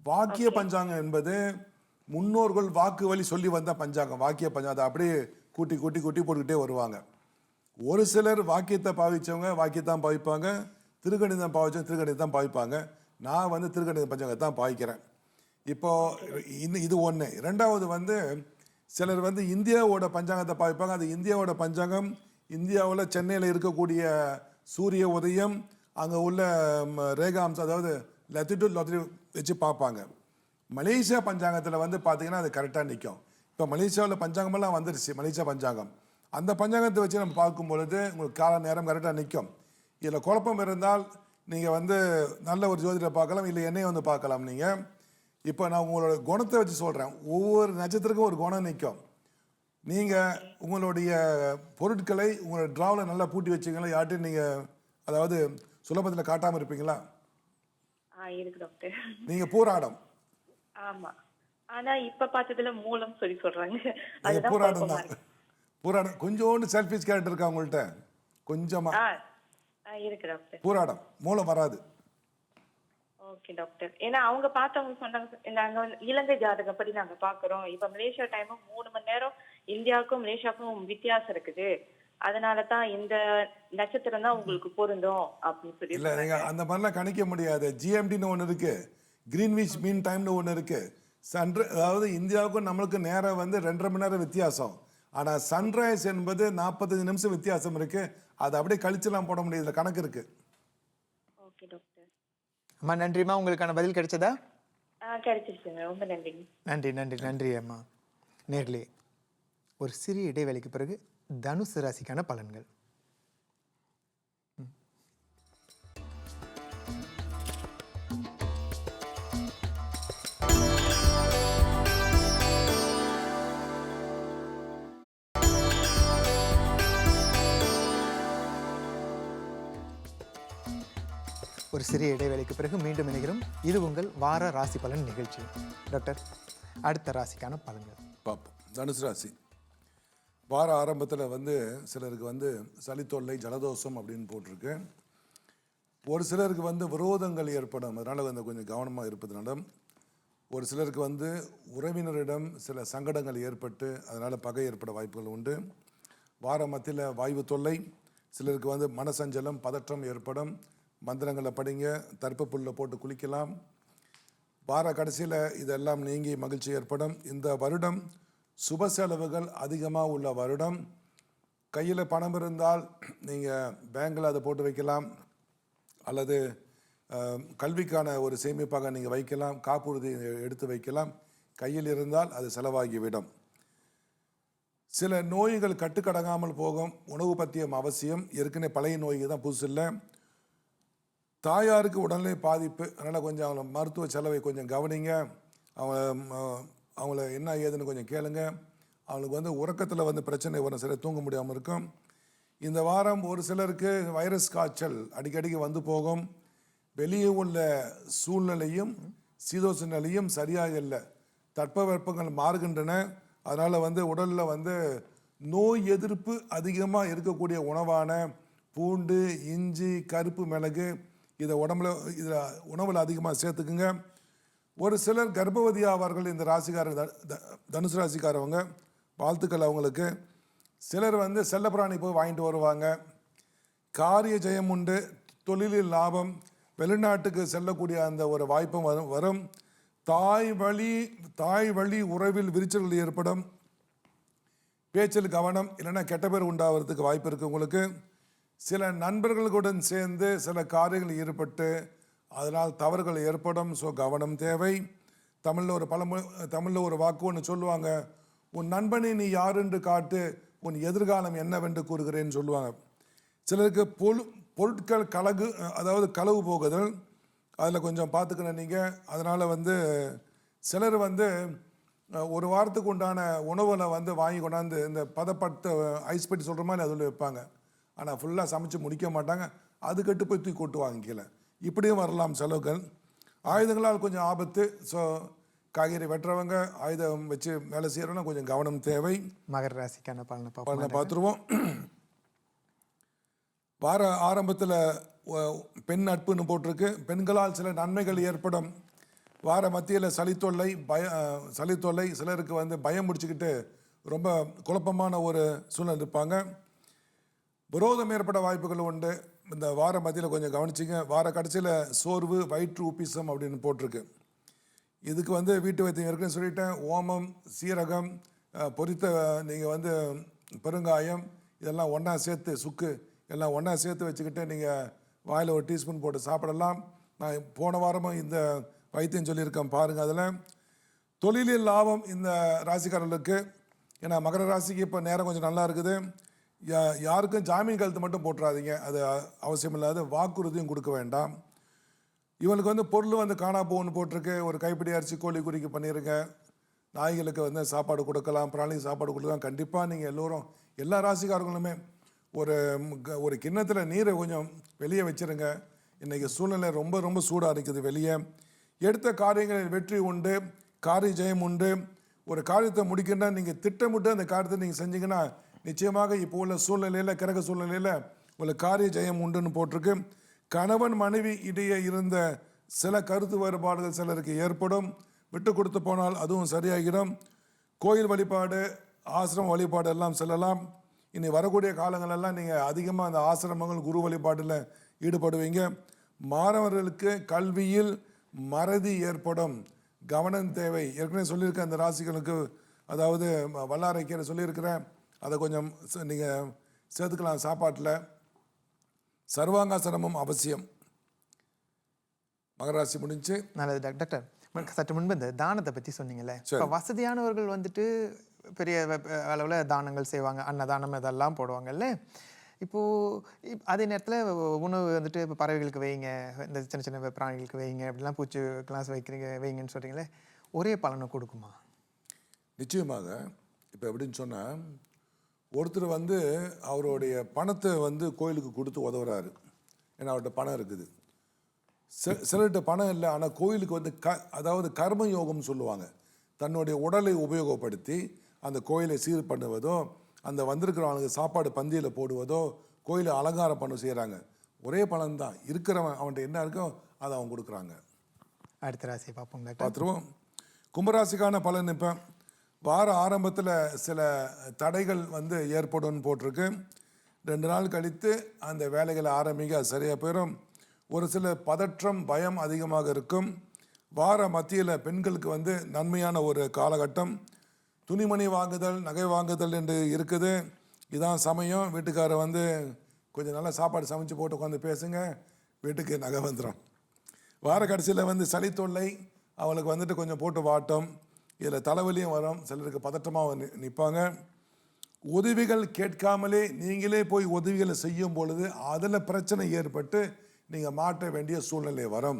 வாக்கிய பஞ்சாங்கம் என்பது முன்னோர்கள் வாக்கு வழி சொல்லி வந்த பஞ்சாங்கம். வாக்கிய பஞ்சாங்கம் அதை அப்படியே கூட்டி போட்டுக்கிட்டே வருவாங்க. ஒரு சிலர் வாக்கியத்தை பாவிச்சவங்க வாக்கியத்தான் பாவிப்பாங்க, திருக்கணிதம் பாவிச்சவங்க திருக்கணிதம் பாவிப்பாங்க. நான் வந்து திருக்கணித பஞ்சாங்கத்தை தான் பாவிக்கிறேன். இப்போ இது ஒன்று. 2வது வந்து சிலர் வந்து இந்தியாவோட பஞ்சாங்கத்தை பாவிப்பாங்க. அது இந்தியாவோட பஞ்சாங்கம் இந்தியாவில் சென்னையில் இருக்கக்கூடிய சூரிய உதயம், அங்கே உள்ள ரேகாம்சம், அதாவது லத்திடியூட் வச்சு பார்ப்பாங்க. மலேசியா பஞ்சாங்கத்தில் வந்து பார்த்தீங்கன்னா அது கரெக்டாக நிற்கும். இப்போ மலேசியாவில் பஞ்சாங்கமெல்லாம் வந்துருச்சு, மலேசியா பஞ்சாங்கம். அந்த பஞ்சாங்கத்தை வச்சு நம்ம பார்க்கும் பொழுது உங்களுக்கு கால நேரம் கரெக்டாக நிற்கும். இதில் குழப்பம் இருந்தால் நீங்கள் வந்து நல்ல ஒரு ஜோதிடரை பார்க்கலாம், இல்லை என்னையை வந்து பார்க்கலாம். நீங்கள் இப்போ நான் உங்களோட குணத்தை வச்சு சொல்கிறேன். ஒவ்வொரு நட்சத்திரக்கும் ஒரு குணம் நிற்கும். நீங்கள் உங்களுடைய பொருட்களை உங்களோட ட்ராவில் நல்லா பூட்டி வச்சிங்களா? யார்ட்டையும் நீங்கள் அதாவது சுலபத்தில் காட்டாமல் இருப்பீங்களா? இருக்கு டாக்டர். நீங்கள் பூராடம். ஆமா, ஆனா இப்ப பார்த்ததுல மூலம் சொல்லி சொல்றாங்க. பூராடம் தான். பூராடம் கொஞ்சோண்டு செல்ஃபிஷ் கேரக்டர் இருக்கா உங்கள்கிட்ட? கொஞ்சமா இருக்கு டாக்டர். பூராடம், மூலம் வராது. Okay doctor. ஏன்னா அவங்க பார்த்தவங்க சொன்னாங்க, நாங்க இலங்கை ஜாதகம் படி நாங்க பாக்குறோம். இப்ப மலேசியா டைமும் 3 மணி நேரம் இந்தியாவுக்கும் மலேசியாவுக்கும் வித்தியாசம் இருக்குது. அதனாலதான் இந்த நட்சத்திரம் தான் உங்களுக்கு பொருந்தும் அப்படின்னு சொல்லி. இல்ல, நீங்க அந்த மாதிரிலாம் கணிக்க முடியாது. ஜிஎம்டின்னு ஒன்று இருக்கு, கிரீன்விச் மீன் டைம்னு ஒன்று இருக்கு. அதாவது இந்தியாவுக்கும் நம்மளுக்கு நேரம் வந்து 2.5 மணி நேரம் வித்தியாசம். ஆனா சன்ரைஸ் என்பது 45 நிமிஷம் வித்தியாசம் இருக்கு. அதை அப்படியே கழிச்சுலாம் போட முடியாது, கணக்கு இருக்கு. Okay doctor. அம்மா நன்றிம்மா. உங்களுக்கான பதில் கிடைச்சதா? கிடைச்சிருச்சுங்க, ரொம்ப நன்றி. நன்றி அம்மா. நேர்களே, ஒரு சிறிய இடைவேளைக்கு பிறகு தனுசு ராசிக்கான பலன்கள். ஒரு சிறிய இடைவேளைக்கு பிறகு மீண்டும் இணைகிறோம். இது உங்கள் வார ராசி பலன் நிகழ்ச்சி. டாக்டர், அடுத்த ராசிக்கான பலன்கள் பார்ப்போம். தனுசு ராசி வார ஆரம்பத்தில் வந்து சிலருக்கு வந்து சளி தொல்லை, ஜலதோஷம் அப்படின்னு போட்டிருக்கு. ஒரு சிலருக்கு வந்து விரோதங்கள் ஏற்படும், அதனால் வந்து கொஞ்சம் கவனமாக இருப்பதுனால. ஒரு சிலருக்கு வந்து உறவினரிடம் சில சங்கடங்கள் ஏற்பட்டு அதனால் பகை ஏற்பட வாய்ப்புகள் உண்டு. வார மத்தியில் வாய்வு தொல்லை, சிலருக்கு வந்து மனசஞ்சலம், பதற்றம் ஏற்படும். மந்திரங்களை படிங்க, தர்ப்ப புல்லை போட்டு குளிக்கலாம். வார கடைசியில் இதெல்லாம் நீங்கி மகிழ்ச்சி ஏற்படும். இந்த வருடம் சுப செலவுகள் அதிகமாக உள்ள வருடம். கையில் பணம் இருந்தால் நீங்கள் பேங்கில் அதை போட்டு வைக்கலாம், அல்லது கல்விக்கான ஒரு சேமிப்பாக நீங்கள் வைக்கலாம், காப்புறுதி எடுத்து வைக்கலாம். கையில் இருந்தால் அது செலவாகிவிடும். சில நோய்கள் கட்டுக்கடங்காமல் போகும். உணவு பத்தியம் அவசியம். ஏற்கனவே பழைய நோய்க்கு தான், புதுசு இல்லை. தாயாருக்கு உடல்நிலை பாதிப்பு, அதனால் கொஞ்சம் அவங்கள மருத்துவ செலவை கொஞ்சம் கவனிங்க. அவங்கள என்ன ஏதுன்னு கொஞ்சம் கேளுங்க. அவங்களுக்கு வந்து உறக்கத்தில் வந்து பிரச்சனை வரும், சில தூங்க முடியாமல் இருக்கும். இந்த வாரம் ஒரு சிலருக்கு வைரஸ் காய்ச்சல் அடிக்கடிக்கு வந்து போகும். வெளியே உள்ள சூழ்நிலையும் சீதோஷ நிலையும் சரியாக இல்லை. தட்பவெப்பங்கள் மாறுகின்றன. அதனால் வந்து உடலில் வந்து நோய் எதிர்ப்பு அதிகமாக இருக்கக்கூடிய உணவான பூண்டு, இஞ்சி, கருப்பு மிளகு இதை உணவில் அதிகமாக சேர்த்துக்குங்க. ஒரு சிலர் கர்ப்பவதி ஆவார்கள். இந்த ராசிக்காரங்க, தனுசு ராசிக்காரவங்க, வாழ்த்துக்கள் அவங்களுக்கு. சிலர் வந்து செல்லப்பிராணி போய் வாங்கிட்டு வருவாங்க. காரிய ஜெயம் உண்டு, தொழிலில் லாபம், வெளிநாட்டுக்கு செல்லக்கூடிய அந்த ஒரு வாய்ப்பும் வரும். தாய் வழி உறவில் விரிச்சல்கள் ஏற்படும். பேச்சில் கவனம், இல்லைன்னா கெட்ட பேர் உண்டாகிறதுக்கு வாய்ப்பு இருக்குது உங்களுக்கு. சில நண்பர்களுடன் சேர்ந்து சில காரியங்கள் ஈடுபட்டு அதனால் தவறுகள் ஏற்படும். ஸோ கவனம் தேவை. தமிழில் ஒரு வாக்கு ஒன்று சொல்லுவாங்க, உன் நண்பனை நீ யார் என்று காட்டு, உன் எதிர்காலம் என்னவென்று கூறுகிறேன்னு சொல்லுவாங்க. சிலருக்கு பொருட்கள் களவு போகுதல், அதில் கொஞ்சம் பார்த்துக்கணும் நீங்கள். அதனால் வந்து சிலர் வந்து ஒரு வாரத்துக்கு உண்டான உணவுகளை வந்து வாங்கி கொண்டாந்து இந்த பதப்பட்ட ஐஸ் பெட்டி சொல்கிற மாதிரி அதில் வைப்பாங்க. ஆனால் ஃபுல்லாக சமைச்சு முடிக்க மாட்டாங்க. அது கட்டு போய் தூக்கி கொட்டு வாங்கிக்கல. இப்படியும் வரலாம் செலவுகள். ஆயுதங்களால் கொஞ்சம் ஆபத்து. ஸோ காய்கறி வெட்டுறவங்க, ஆயுதம் வச்சு வேலை செய்கிறவங்க கொஞ்சம் கவனம் தேவை. மகர ராசிக்கான பலனை பார்த்துருவோம். வார ஆரம்பத்தில் பெண் நட்புன்னு போட்டிருக்கு. பெண்களால் சில நன்மைகள் ஏற்படும். வார மத்தியில் சளித்தொல்லை, சிலருக்கு வந்து பயம் முடிச்சுக்கிட்டு ரொம்ப குழப்பமான ஒரு சூழ்நிலை இருப்பாங்க. விரோதம் ஏற்பட வாய்ப்புகள் உண்டு. இந்த வார மத்தியில் கொஞ்சம் கவனிச்சிங்க. வார கடைசியில் சோர்வு, வயிற்று உப்பிசம் அப்படின்னு போட்டிருக்கு. இதுக்கு வந்து வீட்டு வைத்தியம் இருக்குன்னு சொல்லிட்டேன். ஓமம், சீரகம், பொரித்த நீங்கள் வந்து பெருங்காயம் இதெல்லாம் ஒன்றா சேர்த்து, சுக்கு எல்லாம் ஒன்றா சேர்த்து வச்சுக்கிட்டு நீங்கள் வாயில் ஒரு டீஸ்பூன் போட்டு சாப்பிடலாம். நான் போன வாரமும் இந்த வைத்தியம் சொல்லியிருக்கேன், பாருங்கள். அதில் தொழிலில் லாபம் இந்த ராசிக்காரர்களுக்கு. ஏன்னா மகர ராசிக்கு இப்போ நேரம் கொஞ்சம் நல்லா இருக்குது. யாருக்கும் ஜாமீன் கழுத்து மட்டும் போட்டுறாதீங்க, அது அவசியம் இல்லாத. வாக்குறுதியும் கொடுக்க வேண்டாம். இவனுக்கு வந்து பொருள் வந்து காணா போகணுன்னு போட்டிருக்கு. ஒரு கைப்பிடி அரிசி கோழி குறிக்கு பண்ணிடுங்க. நாய்களுக்கு வந்து சாப்பாடு கொடுக்கலாம், பிராணிக்கு சாப்பாடு கொடுக்கலாம். கண்டிப்பாக நீங்கள் எல்லோரும், எல்லா ராசிக்காரங்களுமே ஒரு கிண்ணத்தில் நீரை கொஞ்சம் வெளியே வச்சுருங்க. இன்றைக்கி சூழ்நிலை ரொம்ப ரொம்ப சூடாக இருக்குது வெளியே. எடுத்த காரியங்களில் வெற்றி உண்டு, காரிய ஜெயம் உண்டு. ஒரு காரியத்தை முடிக்கின்றா நீங்கள் திட்டமிட்டு அந்த காரியத்தை நீங்கள் செஞ்சீங்கன்னா நிச்சயமாக இப்போ உள்ள சூழ்நிலையில், கிரக சூழ்நிலையில் உங்களுக்கு காரிய ஜெயம் உண்டுன்னு போட்டிருக்கு. கணவன் மனைவி இடையே இருந்த சில கருத்து வேறுபாடுகள் சிலருக்கு ஏற்படும். விட்டு கொடுத்து போனால் அதுவும் சரியாகிடும். கோயில் வழிபாடு, ஆசிரம வழிபாடு எல்லாம் செல்லலாம். இனி வரக்கூடிய காலங்களெல்லாம் நீங்கள் அதிகமாக அந்த ஆசிரமங்கள், குரு வழிபாட்டில் ஈடுபடுவீங்க. மாணவர்களுக்கு கல்வியில் மறதி ஏற்படும், கவனம் தேவை. ஏற்கனவே சொல்லியிருக்கேன் அந்த ராசிகளுக்கு, அதாவது வல்லாரைக்கீரை சொல்லியிருக்கிறேன், அதை கொஞ்சம் நீங்கள் சேர்த்துக்கலாம் சாப்பாட்டில். சர்வாங்காசனமும் அவசியம். மகராசி முடிஞ்சு. நல்லது டாக்டர். சற்று முன்பு இந்த தானத்தை பற்றி சொன்னீங்கல்ல. இப்போ வசதியானவர்கள் வந்துட்டு பெரிய அளவில் தானங்கள் செய்வாங்க, அன்னதானம் இதெல்லாம் போடுவாங்கல்ல. இப்போது அதே நேரத்தில் உணவு வந்துட்டு இப்போ பறவைகளுக்கு வைங்க, இந்த சின்ன சின்ன பிராணிகளுக்கு வைங்க, அப்படிலாம் பூச்சிக்கெல்லாம் வைங்கன்னு சொல்கிறீங்களே, ஒரே பலனை கொடுக்குமா? நிச்சயமாக. இப்போ எப்படின்னு சொன்னால், ஒருத்தர் வந்து அவருடைய பணத்தை வந்து கோயிலுக்கு கொடுத்து உதவுறாரு. ஏன்னா அவர்கிட்ட பணம் இருக்குது. சிலர்கிட்ட பணம் இல்லை, ஆனால் கோயிலுக்கு வந்து அதாவது கர்ம யோகம் சொல்லுவாங்க. தன்னுடைய உடலை உபயோகப்படுத்தி அந்த கோயிலை சீர் பண்ணுவதோ, அந்த வந்திருக்கிறவனுக்கு சாப்பாடு பந்தியில் போடுவதோ, கோயிலை அலங்காரம் பண்ண செய்கிறாங்க. ஒரே பலன் தான், இருக்கிறவன் அவன்கிட்ட என்ன இருக்கோ அதை அவன் கொடுக்குறாங்க. அடுத்த ராசியை பார்ப்போம் டாக்டர். பார்த்துருவோம். கும்பராசிக்கான பலன் இப்போ வார ஆரம்பத்தில் சில தடைகள் வந்து ஏற்படும்னு போட்டிருக்கு. 2 நாள் கழித்து அந்த வேலைகளை ஆரம்பிக்க அது சரியாக போயிடும். ஒரு சில பதற்றம், பயம் அதிகமாக இருக்கும். வார மத்தியில் பெண்களுக்கு வந்து நன்மையான ஒரு காலகட்டம். துணிமணி வாங்குதல், நகை வாங்குதல் என்று இருக்குது. இதான் சமயம். வீட்டுக்காரர் வந்து கொஞ்சம் நல்லா சாப்பாடு சமைச்சு போட்டு உட்காந்து பேசுங்க, வீட்டுக்கு நகை வந்துடும். வார கடைசியில் வந்து சளி தொல்லை அவளுக்கு வந்துட்டு கொஞ்சம் போட்டு வாட்டும். இதில் தலைவலியும் வரும். சிலருக்கு பதட்டமாக நிற்பாங்க. உதவிகள் கேட்காமலே நீங்களே போய் உதவிகளை செய்யும் பொழுது அதில் பிரச்சனை ஏற்பட்டு நீங்கள் மாட்ட வேண்டிய சூழ்நிலை வரும்.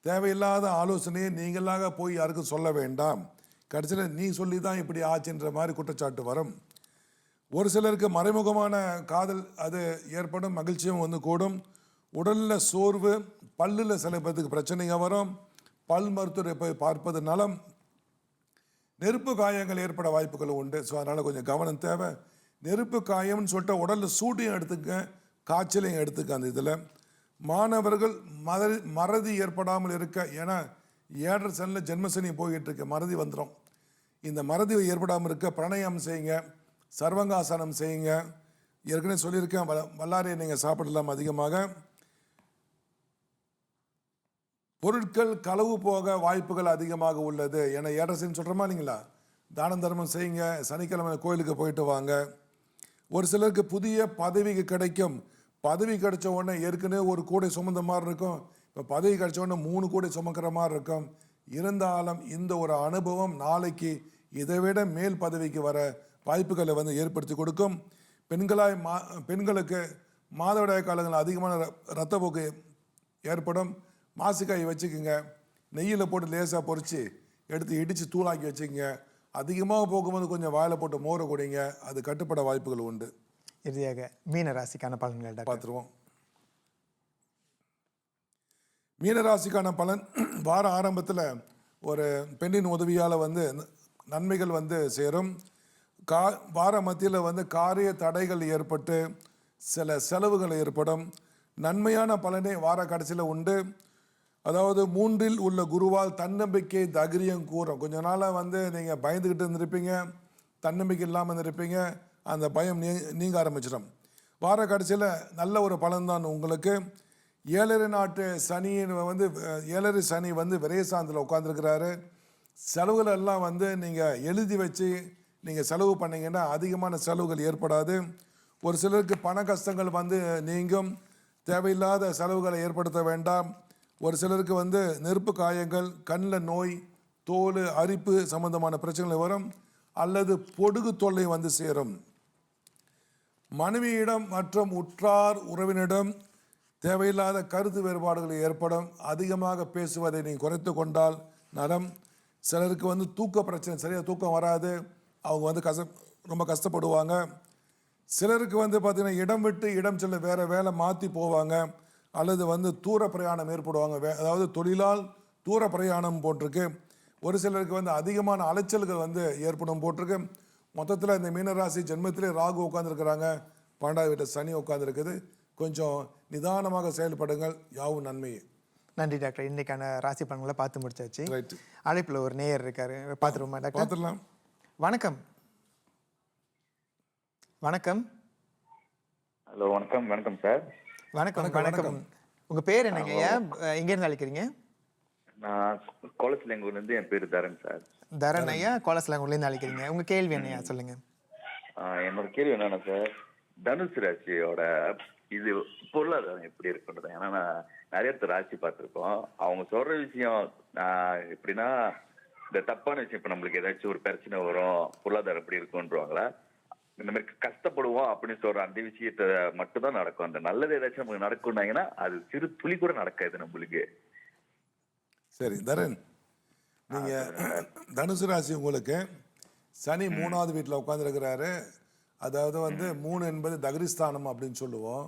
தேவையில்லாத ஆலோசனையை நீங்களாக போய் யாருக்கும் சொல்ல வேண்டாம். கடைசியில் நீ சொல்லி தான் இப்படி ஆச்சுன்ற மாதிரி குற்றச்சாட்டு வரும். ஒரு சிலருக்கு மறைமுகமான காதல் அது ஏற்படும், மகிழ்ச்சியும் வந்து கூடும். உடலில் சோர்வு, பல்லில் சில பேருக்கு பிரச்சனைங்க வரும். பல் மருத்துவரை போய் பார்ப்பது நலம். நெருப்பு காயங்கள் ஏற்பட வாய்ப்புகள் உண்டு. ஸோ அதனால் கொஞ்சம் கவனம் தேவை. நெருப்பு காயம்னு சொல்லிட்டு உடலில் சூட்டையும் எடுத்துக்க, காய்ச்சலையும் எடுத்துக்க. அந்த இதில் மாணவர்கள் மறதி ஏற்படாமல் இருக்க, ஏன்னா 7 சனியில் ஜென்மசனி போய்கிட்டு இருக்கு, மறதி வந்துடும். இந்த மறதி ஏற்படாமல் இருக்க பிரணயம் செய்யுங்க, சர்வங்காசனம் செய்யுங்க. ஏற்கனவே சொல்லியிருக்கேன், வல்லாரையை நீங்கள் சாப்பிடலாம் அதிகமாக. பொருட்கள் களவு போக வாய்ப்புகள் அதிகமாக உள்ளது. ஏன்னா 7 சனி சொல்கிறோமா இல்லைங்களா? தானம் தர்மம் செய்யுங்க. சனிக்கிழமை கோயிலுக்கு போயிட்டு வாங்க. ஒரு சிலருக்கு புதிய பதவிக்கு கிடைக்கும். பதவி கிடைச்ச உடனே ஏற்கனவே ஒரு கூடை சுமந்த மாதிரி இருக்கும், இப்போ பதவி கிடைச்ச உடனே 3 கூடை சுமக்கிற மாதிரி இருக்கும். இருந்தாலும் இந்த ஒரு அனுபவம் நாளைக்கு இதை விட மேல் பதவிக்கு வர வாய்ப்புகளை வந்து ஏற்படுத்தி கொடுக்கும். பெண்களுக்கு மாதவிடாய் காலங்களில் அதிகமான இரத்தப்போக்கு ஏற்படும். மாசிக்காய் வச்சுக்கோங்க, நெய்யில் போட்டு லேசாக பொறிச்சு எடுத்து இடித்து தூளாக்கி வச்சுக்கோங்க. அதிகமாக போகும்போது கொஞ்சம் வாயில் போட்டு மோரை குடிங்க, அது கட்டுப்பட வாய்ப்புகள் உண்டு. இறுதியாக மீன ராசிக்கான பலன்கள் பார்த்துருவோம். மீனராசிக்கான பலன் வார ஆரம்பத்தில் ஒரு பெண்ணின் உதவியால் வந்து நன்மைகள் வந்து சேரும். வார மத்தியில் வந்து காரிய தடைகள் ஏற்பட்டு சில செலவுகள் ஏற்படும். நன்மையான பலனே வார கடைசியில் உண்டு. அதாவது 3இல் உள்ள குருவால் தன்னம்பிக்கை தைரியம் கூறும். கொஞ்ச நாளாக வந்து நீங்கள் பயந்துக்கிட்டு இருந்திருப்பீங்க, தன்னம்பிக்கை இல்லாமல் இருந்திருப்பீங்க. அந்த பயம் நீங்க ஆரம்பிச்சிடும். வார கடைசியில் நல்ல ஒரு பலன்தான் உங்களுக்கு. 7 நாட்டு சனியின் வந்து 7 சனி வந்து விரயசாந்தில் உட்காந்துருக்கிறாரு. செலவுகள் எல்லாம் வந்து நீங்கள் எழுதி வச்சு நீங்கள் செலவு பண்ணிங்கன்னா அதிகமான செலவுகள் ஏற்படாது. ஒரு சிலருக்கு பண கஷ்டங்கள் வந்து நீங்கும். தேவையில்லாத செலவுகளை ஏற்படுத்த வேண்டாம். ஒரு சிலருக்கு வந்து நெருப்பு காயங்கள், கண்ணில் நோய், தோல் அரிப்பு சம்பந்தமான பிரச்சனைகள் வரும். அல்லது பொடுகு தொல்லை வந்து சேரும். மனைவியிடம் மற்றும் உற்றார் உறவினரிடம் தேவையில்லாத கருத்து வேறுபாடுகள் ஏற்படும். அதிகமாக பேசுவதை நீங்கள் குறைத்து கொண்டால் நலம். சிலருக்கு வந்து தூக்க பிரச்சனை, சரியாக தூக்கம் வராது, அவங்க வந்து ரொம்ப கஷ்டப்படுவாங்க. சிலருக்கு வந்து பார்த்திங்கன்னா இடம் விட்டு இடம் செல்ல வேறு வேலை மாற்றி போவாங்க. அல்லது வந்து தூர பிரயாணம் ஏற்படுவாங்க. அதாவது தொழிலால் தூர பிரயாணம் போட்டிருக்கு. ஒரு சிலருக்கு வந்து அதிகமான அலைச்சல்கள் வந்து ஏற்படும் போட்டிருக்கு. மொத்தத்தில் இந்த மீனராசி ஜென்மத்திலே ராகு உட்காந்துருக்கிறாங்க, 12 வீட்டு சனி உட்காந்துருக்குது. கொஞ்சம் நிதானமாக செயல்படுங்கள், யாவும் நன்மையே. நன்றி டாக்டர். இன்னைக்கான ராசி பலன்களை பார்த்து முடிச்சாச்சு. ரைட். அழைப்பில் ஒரு நேயர் இருக்காரு, பார்த்துருவோமா டாக்டர்? பார்த்துடலாம். வணக்கம். வணக்கம். ஹலோ, வணக்கம். வணக்கம் சார். வணக்கம். வணக்கம். உங்க பேர் என்னங்க? எங்க இருந்து அழைக்கிறீங்க? நான் கோலசிலங்கூர்லேருந்து, என் பேர் தரன் சார். தரன் ஐயா, கோலசிலங்கூர்லேருந்து அழைக்கிறீங்க. உங்க கேள்வி என்னையா சொல்லுங்க. என்னோட கேள்வி என்னன்னா சார், தனுசு ராசியோட இது பொருளாதாரம் எப்படி இருக்குன்றது. ஏன்னா நான் நிறைய ராசி பார்த்துருக்கோம். அவங்க சொல்ற விஷயம் எப்படின்னா, இந்த தப்பான விஷயம், இப்போ நம்மளுக்கு ஏதாச்சும் ஒரு பிரச்சனை வரும், பொருளாதாரம் எப்படி இருக்குன்றவாங்களா, இந்த மாதிரி கஷ்டப்படுவோம் அப்படின்னு சொல்ற அந்த விஷயத்த மட்டும்தான் நடக்கும். அந்த நல்லது ஏதாச்சும் நமக்கு நடக்கும்னாங்கன்னா அது சிறு துளி கூட நடக்காது நம்மளுக்கு. சரி தரன், நீங்க தனுசு ராசி உங்களுக்கு சனி 3வது வீட்டில் உட்காந்துருக்கிறாரு. அதாவது வந்து 3 என்பது தகரிஸ்தானம் அப்படின்னு சொல்லுவோம்.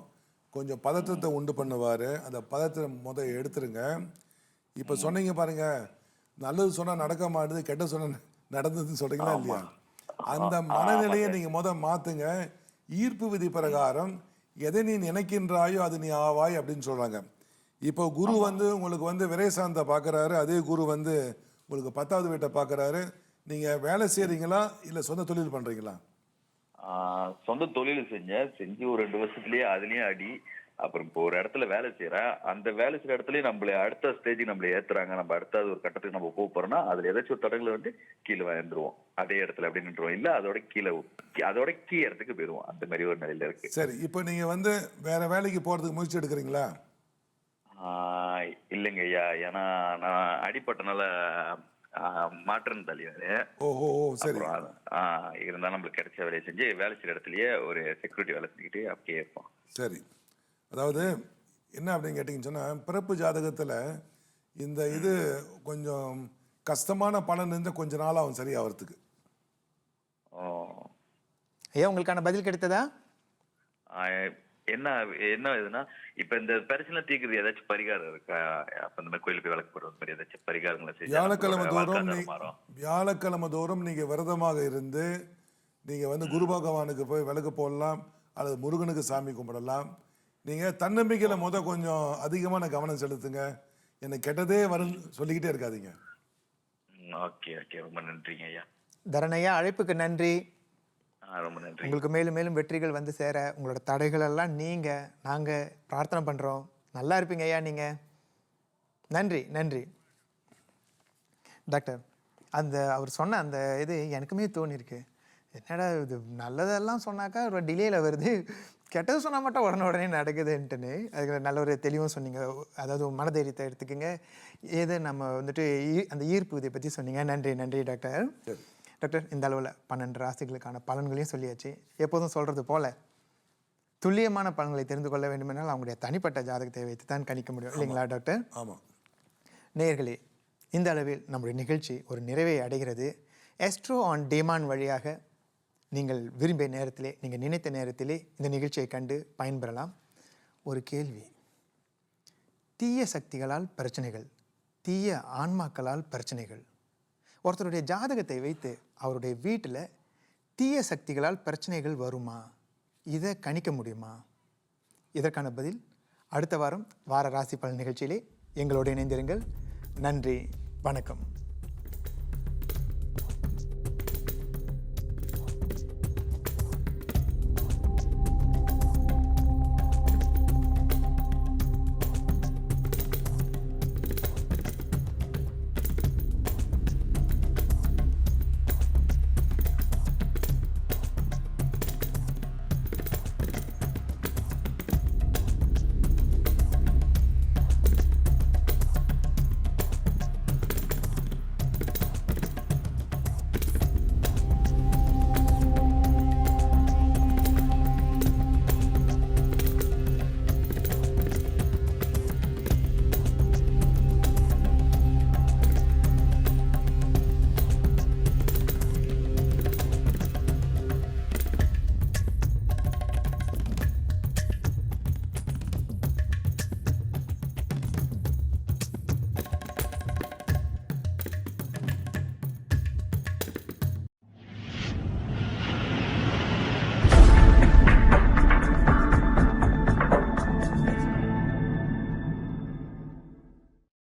கொஞ்சம் பதற்றத்தை உண்டு பண்ணுவார். அந்த பதற்றத்தை எடுத்துருங்க. இப்போ சொன்னீங்க பாருங்க, நல்லது சொன்னால் நடக்க மாட்டுது, கெட்ட சொன்னால் நடந்ததுன்னு சொல்கிறீங்களா இல்லையா? அந்த மனநிலையை நீங்கள் மாற்றுங்க. ஈர்ப்பு விதி பிரகாரம் எதை நீ நினைக்கின்றாயோ அது நீ ஆவாய் அப்படின்னு சொல்கிறாங்க. இப்போ குரு உங்களுக்கு விரைசாந்தத்தை பார்க்குறாரு, அதே குரு உங்களுக்கு 10வது வீட்டை பார்க்குறாரு. நீங்கள் வேலை செய்கிறீங்களா இல்லை சொந்த தொழில் பண்ணுறீங்களா? சொந்த தொழில் செஞ்சு ஒரு 2 வருஷத்துலயே அதுலயும் அடி. அப்புறம் இப்போ ஒரு இடத்துல வேலை செய்யறேன். அந்த வேலை செய்யற இடத்துலயே நம்மள அடுத்த ஸ்டேஜுக்கு நம்மள ஏத்துறாங்க. நம்ம அடுத்தது ஒரு கட்டத்துக்கு நம்ம போறோம்னா அதுல ஏதாச்சும் ஒரு தடங்களை கீழே வந்துருவோம். அதே இடத்துல அப்படி நின்றுவோம். இல்ல அதோட கீ இடத்துக்கு போயிருவோம். அந்த மாதிரி ஒரு நிலையில இருக்கு. சரி, இப்போ நீங்க வேற வேலைக்கு போறதுக்கு முயற்சி எடுக்கிறீங்களா? இல்லைங்க ஐயா, ஏன்னா நான் அடிப்பட்டனால மாற்றன் தலைவர். ஓஹோ, சரி. இருந்தாலும் நம்மளுக்கு கிடைச்ச வேலையை செஞ்சு வேலை செய்யற இடத்துலயே ஒரு செக்யூரிட்டி வேலை செஞ்சுக்கிட்டு அப்படியே இருப்போம். சரி, அதாவது என்ன அப்படின்னு கேட்டீங்கன்னு சொன்னா, பிறப்பு ஜாதகத்துல இந்த இது கொஞ்சம் கஷ்டமான பலன் இருந்து கொஞ்ச நாள் ஆகும் சரியாகிறதுக்கு. ஐயா உங்களுக்கான பதில் கிடைத்ததா? என்ன இதுன்னா, இப்ப இந்த பிரச்சனை தீர்க்குறது ஏதாச்சும் பரிகாரம் இருக்கா? அப்ப இந்த மாதிரி கோயிலுக்கு விளக்கு போடுறது மாதிரி ஏதாச்சும் பரிகாரங்களை செய்ய? வியாழக்கிழமை தோறும் நீங்க விரதமாக இருந்து நீங்க குரு பகவானுக்கு போய் விளக்கு போடலாம், அல்லது முருகனுக்கு சாமி கும்பிடலாம். நீங்க தன்னம்பிக்கையில கொஞ்சம் அதிகமான கவனம் செலுத்துங்க. எனக்கு கெட்டதே வரும்னு சொல்லிக்கிட்டே இருக்காதீங்க. ஓகே ஓகே, ரொம்ப நன்றிங்க ஐயா. தரணையா, அழைப்புக்கு நன்றி. ரொம்ப நன்றி. உங்களுக்கு மேலும் மேலும் வெற்றிகள் வந்து சேர உங்களோட தடைகள் எல்லாம் நாங்கள் பிரார்த்தனை பண்ணுறோம். நல்லா இருப்பீங்க ஐயா நீங்கள். நன்றி நன்றி டாக்டர். அவர் சொன்ன அந்த இது எனக்குமே தோணிருக்கு. என்னடா இது நல்லதெல்லாம் சொன்னாக்கா ஒரு டிலேயில் வருது, கெட்டது சொன்னால் மட்டும் உடனே நடக்குதுன்ட்டுன்னு. அதுக்கு நல்ல ஒரு தெளிவும் சொன்னீங்க. அதாவது மனதைரியத்தை எடுத்துக்கோங்க. ஏது நம்ம அந்த ஈர்ப்பு இதை பற்றி சொன்னீங்க. நன்றி நன்றி டாக்டர். டாக்டர், இந்த அளவில் 12 ராசிகளுக்கான பலன்களையும் சொல்லியாச்சு. எப்போதும் சொல்கிறது போல் துல்லியமான பலன்களை தெரிந்து கொள்ள வேண்டுமென்றால் அவங்களுடைய தனிப்பட்ட ஜாதகத்தை வைத்து தான் கணிக்க முடியும், இல்லைங்களா டாக்டர்? ஆமாம். நேயர்களே, இந்த அளவில் நம்முடைய நிகழ்ச்சி ஒரு நிறைவை அடைகிறது. எஸ்ட்ரோ ஆன் டிமாண்ட் வழியாக நீங்கள் விரும்பிய நேரத்திலே, நீங்கள் நினைத்த நேரத்திலே இந்த நிகழ்ச்சியை கண்டு பயன்பெறலாம். ஒரு கேள்வி: தீய சக்திகளால் பிரச்சனைகள், தீய ஆன்மாக்களால் பிரச்சனைகள். ஒருத்தருடைய ஜாதகத்தை வைத்து அவருடைய வீட்டில் தீய சக்திகளால் பிரச்சனைகள் வருமா? இதை கணிக்க முடியுமா? இதற்கான பதில் அடுத்த வாரம் வார ராசி பலன் நிகழ்ச்சியிலே எங்களோடு இணைந்திருங்கள். நன்றி, வணக்கம்.